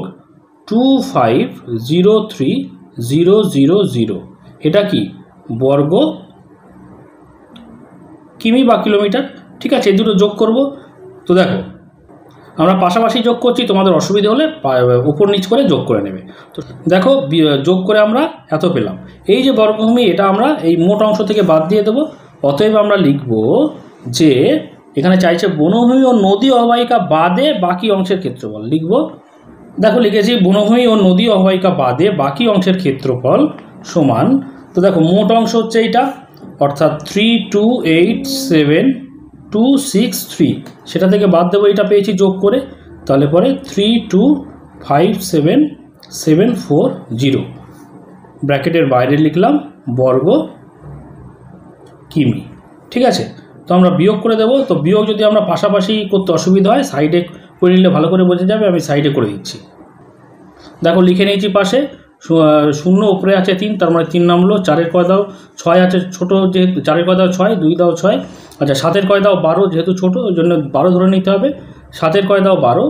2503,000, এটা কি বর্গ কিমি বা কিলোমিটার। ঠিক আছে, এই দুটো যোগ করব। তো দেখো আমরা পাশাপাশি যোগ করছি, তোমাদের অসুবিধা হলে উপর নিচ করে যোগ করে নেবে। তো দেখো যোগ করে আমরা এত পেলাম, এই যে বর্গভূমি এটা আমরা এই মোট অংশ থেকে বাদ দিয়ে দেবো। অতএব আমরা লিখব যে এখানে চাইছে বনভূমি ও নদী অববাহিকা বাদে বাকি অংশের ক্ষেত্রফল লিখব। দেখো লিখেছি বনভূমি ও নদী অববাহিকা বাদে বাকি অংশের ক্ষেত্রফল সমান, তো দেখো মোট অংশ হচ্ছে এইটা, অর্থাৎ 3287263, সেটা থেকে বাদ দেবো, এটা পেয়েছি যোগ করে, তাহলে পরে 3257740 ব্র্যাকেটের বাইরে লিখলাম বর্গ কিমি। ঠিক আছে, তো আমরা বিয়োগ করে দেবো। তো বিয়োগ যদি আমরা পাশাপাশি করতে অসুবিধা হয় সাইডে করে নিলে ভালো করে বোঝা যাবে, আমি সাইডে করে দিচ্ছি। দেখো লিখে নিয়েছি পাশে, শূন্য উপরে আছে 3, তার মানে 3 নামলো, 4-এর কয় দাও 6 আছে, ছোটো যেহেতু 4-এর কয় দাও 6, 2 দাও 6, আচ্ছা 7-এর কয় দাও 12, যেহেতু ছোটো ওই জন্য 12 ধরে নিতে হবে, 7-এর কয় দাও 12,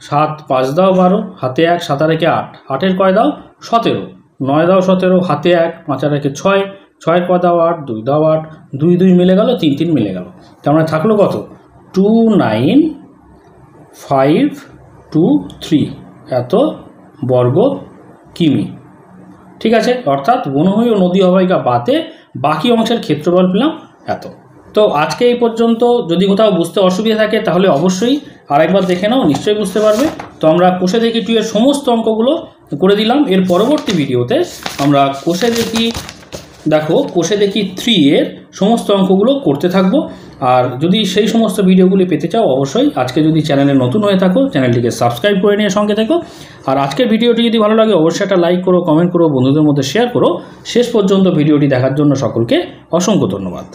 7 5 দাও 12, হাতে 1, 7 আর 1 8, 8-এর কয় দাও 17, 9 দাও 17, হাতে 1, 5 আর 1 6, 6-এর কয় দাও 8, 2 দাও 8, 2 2 মিলে গেল, 3 3 মিলে গেল, তার মানে থাকলো কত 29523 এত বর্গ কিমি। ঠিক আছে, অর্থাৎ বনভূমি ও নদী অববাহিকা বাদে বাকি অংশের ক্ষেত্রফল পেলাম এত। তো আজকে এই পর্যন্ত, যদি কোথাও বুঝতে অসুবিধা থাকে তাহলে অবশ্যই আরেকবার দেখে নাও, নিশ্চয়ই বুঝতে পারবে। তো আমরা কোষে দেখি 2 এর সমস্ত অঙ্কগুলো করে দিলাম। এর পরবর্তী ভিডিওতে আমরা কোষে দেখি, দেখো কোষে দেখি 3 এর সমস্ত অঙ্কগুলো করতে থাকবো। আর যদি সেই সমস্ত ভিডিওগুলি পেতে চাও অবশ্যই আজকে যদি চ্যানেলে নতুন হয়ে থাকো চ্যানেলটিকে সাবস্ক্রাইব করে নিয়ে সঙ্গে থেকো। আর আজকের ভিডিওটি যদি ভালো লাগে অবশ্যই একটা লাইক করো, কমেন্ট করো, বন্ধুদের মধ্যে শেয়ার করো। শেষ পর্যন্ত ভিডিওটি দেখার জন্য সকলকে অসংখ্য ধন্যবাদ।